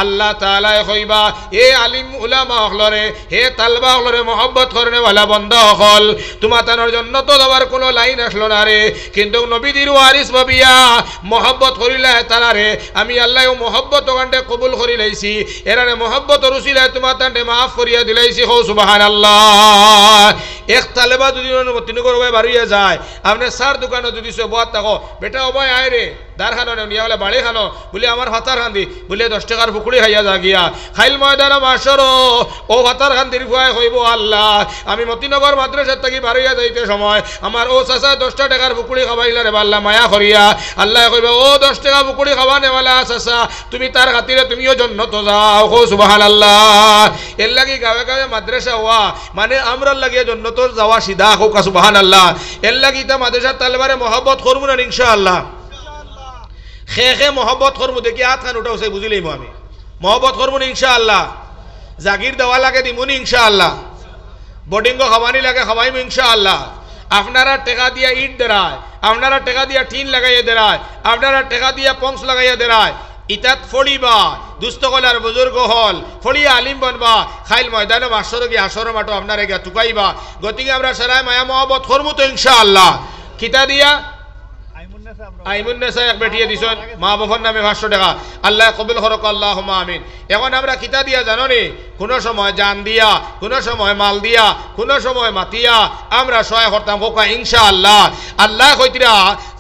আল্লাহ তাআলা কইবা এ আলিম উলামা হলরে হে তালবা হলরে মহব্বত করনেওয়ালা বান্দা হল তোমার তানোর জন্য তো দেওয়ার কোনো লাইন আসলো না রে কিন্তু নবীজির ওয়ারিস ভাবিয়া মহব্বত করিলা তারারে আমি আল্লাহ মহব্বত ওখানে কবুল করি লাইছি এরারে মহব্বত রুসিলায় তোমার তান্ডে মাফ করিয়া দিলাইছি হো সুবহানাল্লাহ এক তালেবা যদি তিনগর বাড়িয়ে যায় আপনি সার দোকানে যদি সে বাদ থাকো বেটা অবয় আয় রে দার খানো নিয়া বলে বাড়ি খানো বলে আমার ভাতার খান্দি বলে 10 টাকার পুকুরি খাইয়া যা গিয়া খাইল ময়দান মাসর ও ভাতার খান্দির ফুয়ায় কইব আল্লাহ আমি মতিনগর মাদ্রাসার থাকি বাড়িয়া যাইতে সময় আমার ও চাচা 10 টাকার পুকুরি খাবাইলা রে আল্লাহ মায়া করিয়া আল্লাহ কইব ও 10 টাকা পুকুরি খাবা নেওয়ালা চাচা তুমি তার খাতিরে তুমিও জন্নত যাও হো সুবহানাল্লাহ এর লাগি গাঁয়ে গাঁয়ে মাদ্রাসা হওয়া মানে আমরার লাগিয়ে জন্নতর যাওয়া সিধা হোক সুবহানাল্লাহ এর লাগি তা মাদ্রাসার তালেবারে মহব্বত করবো না ইনশাআল্লাহ খে মহব্বত করবো দেখি হাত খান উঠাও সে বুঝিলেই আমি মহব্বত করবো না ইনশাআল্লাহ জাগির দেওয়া লাগে দিমুনি ইনশাআল্লাহ বোর্ডিংও খাওয়ানি লাগে খাওয়াইমু ইনশাআল্লাহ আপনারা টাকা দিয়া ইট দেরায় আপনারা টাকা দিয়া টিন লাগাইয়া দেরায় আপনারা টাকা দিয়া পংস লাগাইয়া দেরায় ইতাত ফড়িবা দুস্থ কলার বুজুর্গ হল ফড়িয়া আলিম বনবা খাইল ময়দানে মাসর গিয়ে হাসর মাঠো আপনারা গিয়া টুকাইবা গতিকে আমরা সারাই মায়া মহব্বত করবো তো ইনশাআল্লাহ কিতা দিয়া আইমুন্নেসা এক বেটিয়ে দিছেন মা বাবার নামে 500 টাকা আল্লাহ কবুল করুক আল্লাহুম্মা আমিন এখন আমরা কিতা দিয়া জানো নি কোন সময় জান দিয়া কোন সময় মাল দিয়া কোন সময় মাতিয়া আমরা সহায় করতাম কোকা ইনশাআল্লাহ আল্লাহ কইতিরা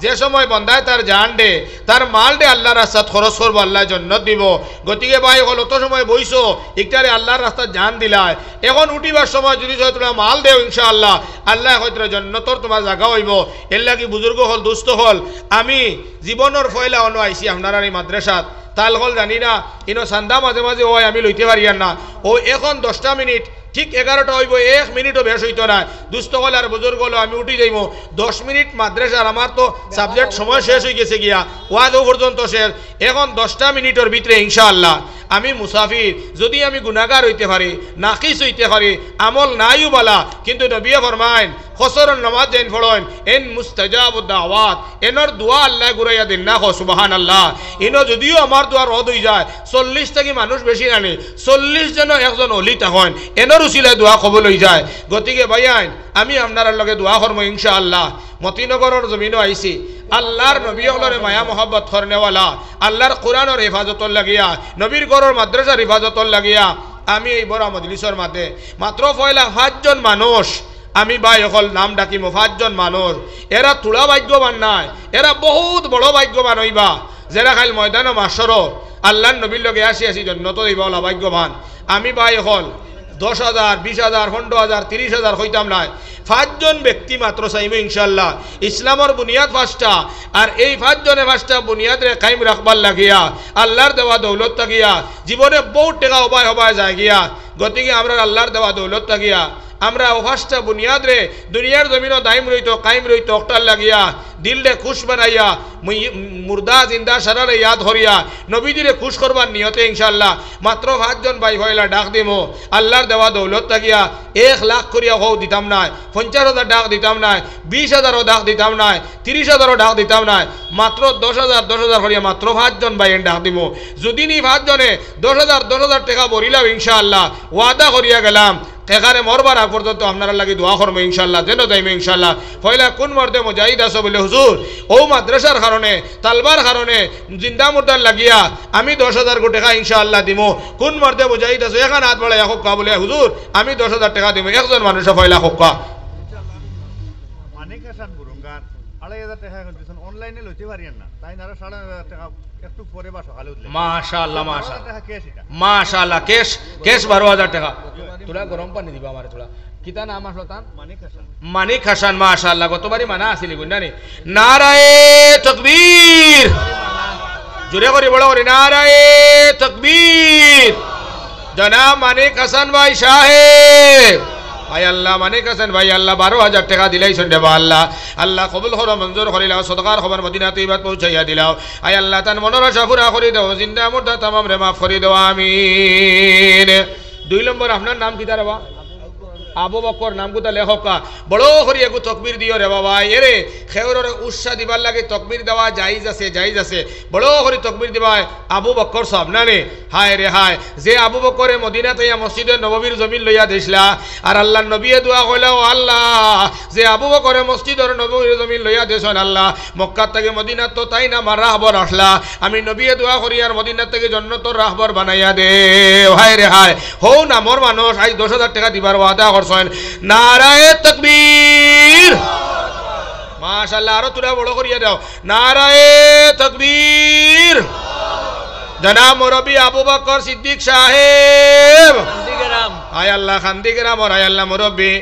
যে সময় বন্দায় তার জান দে তার মাল দে আল্লাহর রাস্তায় খরচ করব আল্লাহ জান্নাত দিব গতিকে ভাই হল তো সময় বইছো একটারে আল্লাহর রাস্তায় জান দিলাই এখন উঠিবার সময় যদি তোমরা মাল দেও ইনশাআল্লাহ আল্লাহ কইতিরা জান্নাতর তোমার জায়গা হইব এর লাগি বুজুর্গ হল দুস্থ হল আমি জীবনের ফয়লা অন্য আইসি আপনারা এই মাদ্রাসাত তাল হল জানি না ইনো সান্দা মাঝে মাঝে ওই আমি লইতে পারি না ও এখন 10টা মিনিট ঠিক 11টা হইব 1 মিনিটও বেশ হইতো না দুস্থ হল আর বুজুর্গ হলো আমি উঠি যাইব 10 মিনিট মাদ্রাসার আমার তো সাবজেক্ট সময় শেষ হয়ে গেছে গিয়া ওয়াদও পর্যন্ত শেষ এখন 10টা মিনিটের ভিতরে ইনশাআল্লাহ আমি মুসাফির যদি আমি গুনাহগার হইতে পারি নাকিস হইতে পারি আমল নাইও বালা কিন্তু নবী ফরমায়েন খসরন নামাজ যেন পড়েন এন মুস্তাজাবুদ দাওয়াত এনর দোয়া আল্লাহ ঘুরাইয়া দেন না সুবহানাল্লাহ ইনো যদিও আমার দোয়া রদ হয়ে যায় 40 থেকে মানুষ বেশি আনে 40 জন একজন অলি তখন এনর উসিলায় দোয়া কবুল হয়ে যায় গতিকে ভাইয়াইন আমি আপনার লগে দোয়া করবো ইনশাআল্লাহ মতিনগরের জমিনও আইছি আল্লাহর নবী হলরে মায়া মোহাব্বত করনেওয়ালা আল্লাহর কোরআনের হেফাজতর লাগিয়া নবীর ঘরের মাদ্রাসার হেফাজতর লাগিয়া আমি এই বড় মজলিসের মাঝে মাত্র পয়লা 5 জন মানুষ আমি ভাই হল নাম ডাকিম 5 জন মানুষ এরা তুলা ভাগ্যবান নাই এরা বহুত বড় ভাগ্যবান হইবা যারা খাইল ময়দান মাসর আল্লাহর নবীর লগে আসি জন্নত হইবা ওলা ভাগ্যবান আমি ভাই হল 10,000 20,000 15,000 30,000 হইতাম নাই 5 জন ব্যক্তি মাত্র চাইব ইনশাআল্লাহ ইসলামের বুনিয়াদ 5টা আর এই 5 জনে 5টা বুনিয়াদরে কায়েম রাখবার লাগিয়া আল্লাহর দেওয়া দৌলত থাকিয়া জীবনে বহুত টাকা উপায় যায় গিয়া গতিকে আমরা আল্লাহর দেওয়া দৌলত থাকিয়া আমরা 5টা বুনিয়াদ রে দুনিয়ার জমিনও দাইম রইতো কায়েম রইতো অক্টার লাগিয়া দিলরে খুশ বানাইয়া মুর্দা জিন্দা সারারে ইয়াদ হরিয়া নবীজিরে খুশ করবার নিয়তে ইনশাআল্লাহ মাত্র 5 জন ভাই হইলা ডাক দিমো আল্লাহর দেওয়া দৌলত থাকিয়া 1 লাখ করিয়া হও দিতাম নাই 50,000 ডাক দিতাম নাই 20,000ও ডাক দিতাম নাই 30,000ও ডাক দিতাম নাই মাত্র 10,000 করিয়া মাত্র 5 জন ভাই ডাক দিমো যদি নি 5 জনে 10,000 টাকা বরিলাম ইনশাআল্লাহ ওয়াদা করিয়া গেলাম এখানে মরবার আগ পর্যন্ত আপনারা লাগি দোয়া করবো ইনশাআল্লাহ যেন যাইবে ইনশাআল্লাহ পয়লা কোন মর্দে মুজাহিদ আছো বলে হুজুর ও মাদ্রাসার কারণে তালবার কারণে জিন্দা মুর্দার লাগিয়া আমি 10,000 টাকা ইনশাআল্লাহ দিমু কোন মর্দে মুজাহিদ আছো এখানে হাত বাড়াইয়া হোক্কা বলে হুজুর আমি 10,000 টাকা দিমু একজন মানুষ পয়লা হোক্কা মানিক হাসান বুরুঙ্গার 2,500 টাকা এখন দিছেন অনলাইনে লইতে পারিয়েন না তাই না 9,500 টাকা একটু পরে বা সকালে উঠলে মাশাআল্লাহ মাশাআল্লাহ কেশ 12,000 টাকা তোরা গরম পানি দিবা আমারে তোরা কিতা নাম আসলো তার মানিক হাসান মাশাআল্লাহ গতবারই মানা আসিলি গুন্ডানি নারায়ে তাকবীর জোরে করে বড় করে নারায়ে তাকবীর জনাব মানিক হাসান ভাই সাহেব ভাই আল্লাহ মানিক হাসান ভাই আল্লাহ 12,000 টাকা দিলাইছেন রে আল্লাহ আল্লাহ কবুল করো মঞ্জুর করিলাও সদকার খবর মদিনা তৈবাত পৌঁছাইয়া দিলাও আয় আল্লাহ তার মনের আশা পুরা করে দাও জিন্দা মুর্দা তামাম রে মাফ করে দাও আমিন 2 নম্বর আপনার নাম কি তার বাবা আবু বকর নাম কোথা লেখকা বড় করে একটু তকবীর দিও রে বাবা এরে খেউরের উৎসাহ দিবার লাগে তকবীর দেওয়া জায়েজ আছে বড় করে তকবীর দিবা আবু বকর সাহেব না রে হায় রে হায় যে আবু বকরে মদিনা তাইয়া মসজিদে নববীর জমিন লইয়া দিছলা আর আল্লাহর নবীয়ে দোয়া কইলা ও আল্লাহ যে আবু বকরে মসজিদের নববীর জমিন লইয়া দেছেন আল্লাহ মক্কা থেকে মদিনা তো তাই না আমার রাহবর আসলা আমি নবীয়ে দোয়া করি আর মদিনা থেকে জান্নাতের রাহবর বানাইয়া দে হায় রে হায় হও না মোর মানুষ আজ 10,000 টাকা দিবার ওয়াদা নারায়ে তাকবীর মাশাআল্লাহ আরো তোরা বড় করিয়া দাও নারায়ে তাকবীর জনাব মুরব্বি আবু বকর সিদ্দিক সাহেব আয় আল্লাহ খান্দিগ্রাম আর আয় আল্লাহ মুরব্বি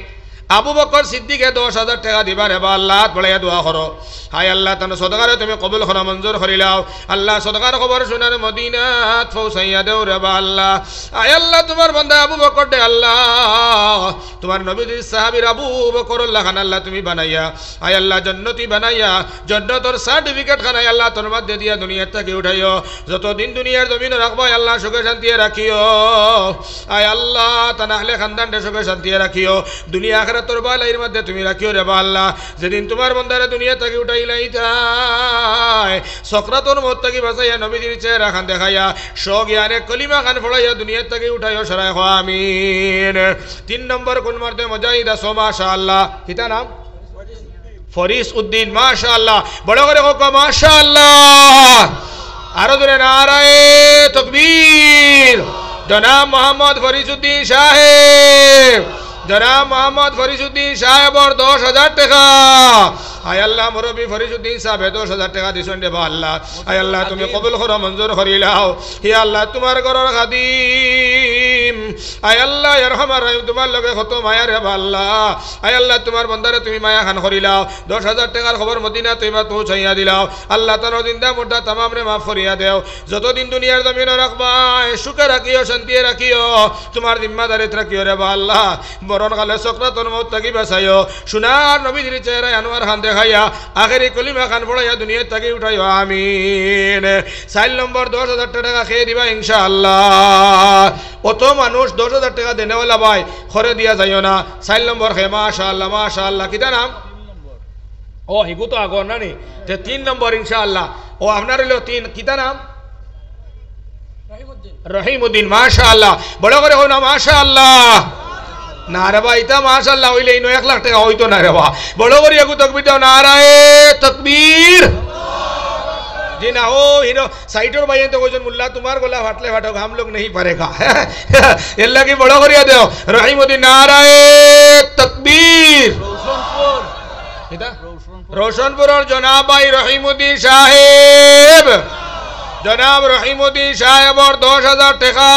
আবু বকর সিদ্দিকে 10,000 টাকা দিবার হেবা আল্লাহ বড়াইয়া দোয়া করো হায় আল্লাহ তার সদকারে তুমি কবুল করো মঞ্জুর করিলাও আল্লাহ সদকার খবর শুনার মদিনাত পৌঁছাইয়া দেও রে বা আল্লাহ আয় আল্লাহ তোমার বান্দা আবু বকর দে আল্লাহ তোমার নবীর সাহাবীর আবু বকর আল্লাহ খান আল্লাহ তুমি বানাইয়া আয় আল্লাহ জান্নাতি বানাইয়া জান্নাতের সার্টিফিকেট খানাই আল্লাহ তোর মধ্যে দিয়া দুনিয়ার থেকে উঠাইও যতদিন দুনিয়ার জমিনে রাখবো আল্লাহ সুখে শান্তি রাখিও আয় আল্লাহ তানাহলে খানদানটা সুখে শান্তি রাখিও দুনিয়া তোর বালাইর মধ্যে তুমি রাখিও রে বা আল্লাহ যেদিন তোমার বন্দারে দুনিয়া থেকে উঠাইলাই তাই সকরাতর মত থেকে বাঁচাইয়া নবীজির চেহারা খান দেখাইয়া সজ্ঞানে কলিমা খান ফড়াইয়া দুনিয়া থেকে উঠাইও সরাই আমিন 3 নম্বর কোন মর্দে মুজাহিদ আছো মাশাআল্লাহ কিতা নাম ফরিস উদ্দিন মাশাআল্লাহ বড় করে হোক মাশাআল্লাহ আরো জোরে নারায়ে তাকবীর জনাব মোহাম্মদ ফরিস উদ্দিন সাহেব জনাব মোহাম্মদ ফরিসুদ্দিন সাহেবর 10,000 টাকা আয় আল্লাহ মুরব্বী ফরিদুদ্দিন সাহেব 10,000 টাকা দিছেন রে আল্লাহ আয় আল্লাহ তুমি কবুল করো মঞ্জুর করি লাও হে আল্লাহ তোমার ঘরের খাদিম আয় আল্লাহ ইরহামার রহিম তোমার লগে কত মায়া রে আল্লাহ আয় আল্লাহ তোমার বান্দারে তুমি মায়া খান করি লাও 10,000 টাকার খবর মদিনা তৈবা পৌঁছাইয়া দিলাও আল্লাহ তার জিন্দা মুর্দা তামাম রে মাফ করিয়া দেও যতদিন দুনিয়ার জমিনে রাখবা সুখে রাখিও শান্তি রাখিও তোমার জিম্মাদারিত রাখিও রে আল্লাহ মরণ কালে সকরাতুল মউত থাকি বাঁচাইও সোনার নবীজির চেহারা আনোয়ার খান দেখাইয়া আখেরি কলিমা খান পড়াইয়া দুনিয়া থাকি উঠাইও আমিন 4 নম্বর 10,000 টাকা খেয়ে দিবা ইনশাআল্লাহ অত মানুষ 10,000 টাকা দেনেওয়ালা ভাই খরে দিয়া যাইও না 4 নম্বর খে মাশাআল্লাহ মাশাআল্লাহ কিতা নাম ও হিগু তো আগর না নি 3 নম্বর ইনশাআল্লাহ ও আপনার হলো 3 কিতা নাম রহিমউদ্দিন মাশাআল্লাহ বড় করে হও না মাশাআল্লাহ না রে ভাই এটা মাশাআল্লাহ হইলে ইনো 1 লাখ টাকা হইতো না রে বাবা বড় করে একটু তাকবীর দাও নারায়ে তাকবীর জি না ও হিরো সাইটর ভাই তো কইজন মুল্লা তোমার গলা ফাটলে ফাটো हम लोग नहीं पड़ेगा এল্লা কি বড় করিয়া দাও রহিমউদ্দিন নারায়ে তাকবীর রওশনপুর এটা রওশনপুরের জনাব ভাই রহিমউদ্দিন সাহেব জনাব রহিমউদ্দিন সাহেবর 10,000 টাকা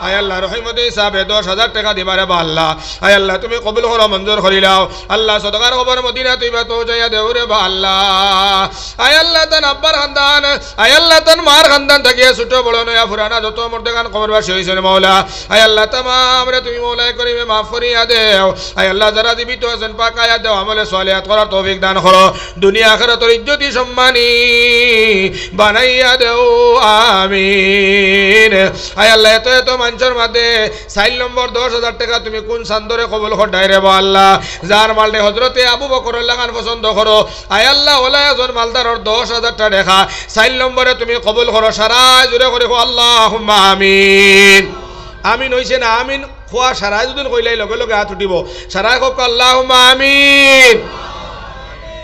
আয় আল্লাহ রহিমউদ্দিন সাহেব 10,000 টাকা দিবারে বা আল্লাহ আয় আল্লাহ তুমি কবুল করো মঞ্জুর করি লাও আল্লাহ সদকার খবর মদিনা তুইবা পৌঁছাইয়া দেও রে বা আল্লাহ আয় আল্লাহ তান আব্বার খানদান আয় আল্লাহ তান মার খানদান থাকিয়া ছোট বড় নয়া পুরানা যত মর্দেগান খবরবাসী হইছেন মাওলা আয় আল্লাহ তামাম রে তুমি মাওলায় করিমে মাফ করিয়া দেও আয় আল্লাহ যারা জীবিত আছেন পাকায়া দেও আমলে সালিহাত করার তৌফিক দান করো দুনিয়া আখিরাতের ইজ্জতি সম্মানী বানাইয়া দেও আমিন আয় আল্লাহ এত এত মানুষের মধ্যে 4 নম্বর 10,000 টাকা তুমি কোন সান্দরে কবুল করডাই রে আল্লাহ যার মালটে হযরতে আবু বকরের লাগান পছন্দ করো আয় আল্লাহ ওলা একজন মালদারর 10,000 টাকা দেখা 4 নম্বরে তুমি কবুল করো সারা জুড়ে করে আল্লাহুম্মা আমিন আমিন হইছে না আমিন খোয়া সারা যদি কইলাই লগে লগে হাত উঠিব সারা কক আল্লাহুম্মা আমিন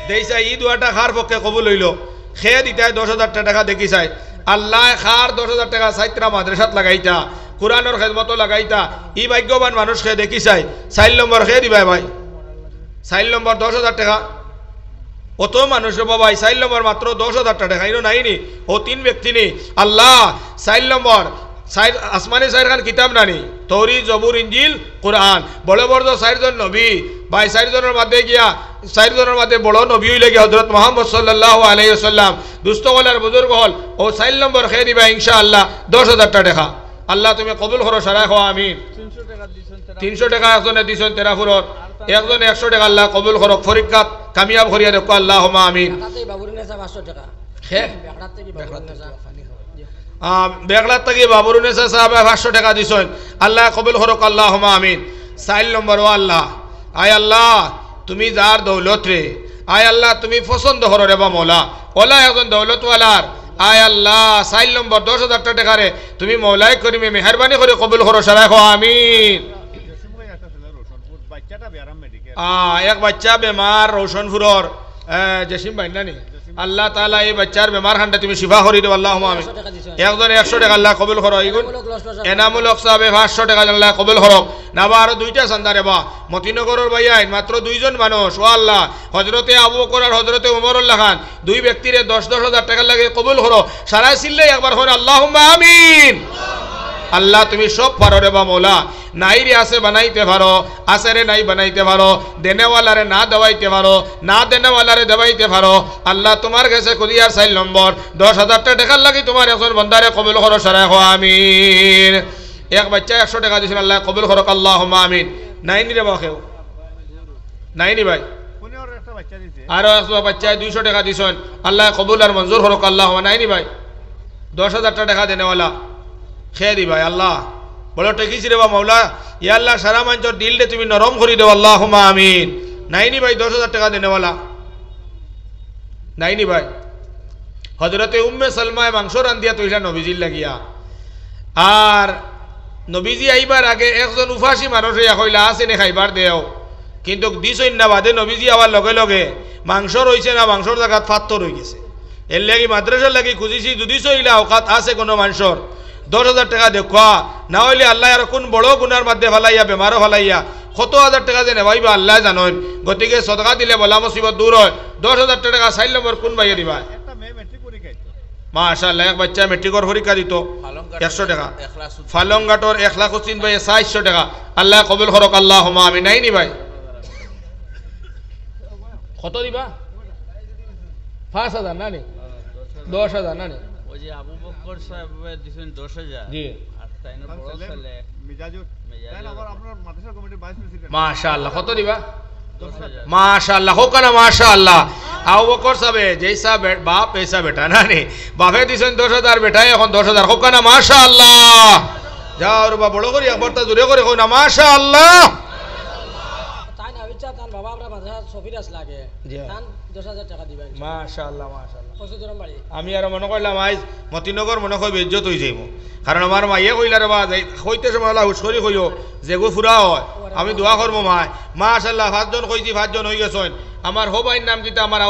দেইসা ই দুয়াটা খার পক্ষে কবুল হইল খেয়ে দিতাই 10,000 টাকা দেখি চাই আল্লাহ খার 10,000 টাকা সাইত্রা মাদ্রাসাত লাগাইতা কুরআনের খেদমত লাগাইতা ই ভাগ্যবান মানুষ খেয়ে দেখি চাই 4 নম্বর খেয়ে দিবাই ভাই 4 নম্বর 10,000 টাকা অত মানুষ বাবা 4 নম্বর মাত্র 10,000 টাকা ইনো নাইনি ও 3 ব্যক্তি নি আল্লাহ 4 নম্বর আসমানি 4 খান কিতাব নানি তৌরিত জবুর ইনজিল কুরআন বড় বড় 4 জন নবী ভাই 4 জনের মধ্যে গিয়া 4 জনের মধ্যে বড় নবী হইলে গিয়া হযরত মুহাম্মদ সাল্লাল্লাহু আলাইহি ওয়াসাল্লাম দুস্থ হলার বুজুর্গ হল ও 4 নম্বর খেয়ে দিবা ইনশাআল্লাহ 10,000 টাকা আল্লাহ তুমি কবুল করো সারা খাও আমিন 300 টাকা একজনে দিছেন তেরাফুরর একজনে 100 টাকা আল্লাহ কবুল করো পরীক্ষাত কামিয়াব করিয়া দেখো আল্লাহুম্মা আমিন বেগলার থেকে বাবুরুনেসা সাহেব 500 টাকা দিছেন আল্লাহ কবুল করো আল্লাহুম্মা আমিন 4 নম্বর ও আল্লাহ আয় আল্লাহ তুমি যার দৌলত রে আয় আল্লাহ তুমি পছন্দ করো রে বা মওলা ওলা একজন দৌলতওয়ালার আয় আল্লাহ 4 নম্বর 10,000 টাকা রে তুমি মওলাই করিমে মেহেরবানি করে কবুল করো সারা খাও আমিন এক বাচ্চা বেমার রওশনপুরর জসিম ভাই নানি আল্লাহ তাআলা এই বাচ্চার বেমার খানটা তুমি শিফা করি দাও আল্লাহুম্মা আমিন একজনে 100 টাকা আল্লাহ কবুল করো ইগুন এনামুল হক সাহেব 500 টাকা আল্লাহ কবুল করো নাবা আর দুইটা সান্দারে বা মতিনগরের ভাইয়াই মাত্র দুইজন মানুষ ও আল্লাহ হযরতে আবু বকর আর হযরতে ওমর আল্লাহ খান দুই ব্যক্তিরে 10,000 টাকা লাগে কবুল করো সারা সিল্লে একবার করে আল্লাহুম্মা আমিন আল্লাহ তুমি সব পারো রে বা মওলা নাই রে আছে বানাইতে পারো আছে রে নাই বানাইতে পারো দেনেওয়ালারে না দেওয়াইতে পারো না দেনেওয়ালারে দেওয়াইতে পারো আল্লাহ তোমার কাছে কুদিয়ার 4 নম্বর 10,000 টাকা লাগি তোমার একজন বান্দারে কবুল করো সারা হো আমিন এক বাচ্চা 100 টাকা দিছেন আল্লাহ কবুল করো আল্লাহুম্মা আমিন নাইনি রে বাকেও নাইনি ভাই আর একটা বাচ্চা 200 টাকা দিছেন আল্লাহ কবুল আর মঞ্জুর করো আল্লাহুম্মা নাইনি ভাই 10,000 টাকা দেনেওয়ালা খেয়ে দি ভাই আল্লাহ বলো টেকিছি রে বা মৌলা ইয়া আল্লাহ সারা মানুষের দিলটা তুমি নরম করে দেও আল্লাহুম্মা আমিন নাইনি ভাই 10,000 টাকা দেনেওয়ালা নাইনি ভাই হযরতে উম্মে সালমায় মাংস রান্ধিয়া তৈলা নবীজির লাগিয়া আর নবীজি আইবার আগে একজন উফাসী মানুষ ইয়া কইলা আছে নে খাইবার দেও কিন্তু দিছইন না বাদে নবীজি আবার লগে লগে মাংস রইছে না মাংসর জায়গাত পাথর হয়ে গেছে এর লাগি মাদ্রাসার লাগি খুঁজিছি যদি সইলা অকাত আছে কোনো মানুষের 10,000 টাকা দেখা না হইলে আল্লাহ আর কোন বড় গুনার মধ্যে ফেলাইয়া বেমারও ফেলাইয়া কত হাজার টাকা যে নেবাইবা আল্লাহ জানেন গতিকে সদকা দিলে বলা মুসিবত দূর হয় 10,000 টাকা 4 নম্বর কোন ভাইয়ে দিবা একটা মেয়ে মেট্রিক পরীক্ষা দিত মাশাআল্লাহ এক বাচ্চা মেট্রিকর পরীক্ষা দিত 100 টাকা ফালংঘাটর 1,80,000 ভাই 400 টাকা আল্লাহ কবুল করক আল্লাহুম্মা আমিন নাই নি ভাই কত দিবা 5,000 না নি 10,000 না নি ওই যে আবু বকর সাহেব দিছেন 10,000 জি আর তাইনো বড় ছেলে মিজাজুর তাই আবার আপনার মাদ্রাসা কমিটির ভাইস প্রেসিডেন্ট মাশাআল্লাহ কত দিবা 10,000 माशाअल्लाह हो ना माशाअल्लाह आओ बकर साबे जैसा बाप ऐसा बेटा ना नहीं बापे दिसन 10,000 बेटा এখন 10,000 हो ना माशाअल्लाह যাও রে বড় করে একবারটা জোরে করে কই না মাশাআল্লাহ তাই না বিচ্ছা তান বাবা আমরা মাদ্রাসা সফিরাস লাগে জি। তান 10,000 টাকা দিবেন মাশাআল্লাহ মাশাআল্লাহ কত দূর বাড়ি আমি আর মনে করলাম আজ মতিনগর মনে কই বেজ্জত হই যাইব কারণ আমার মাইয়ে কইলা রে বা হইতে সময় আল্লাহ হুশরি কইও যে গো ফুরা হয় আমি দোয়া করব মাশাআল্লাহ 5 জন কইছি 5 জন হই গেছেন আমার হোবাইর নাম কিতা আমার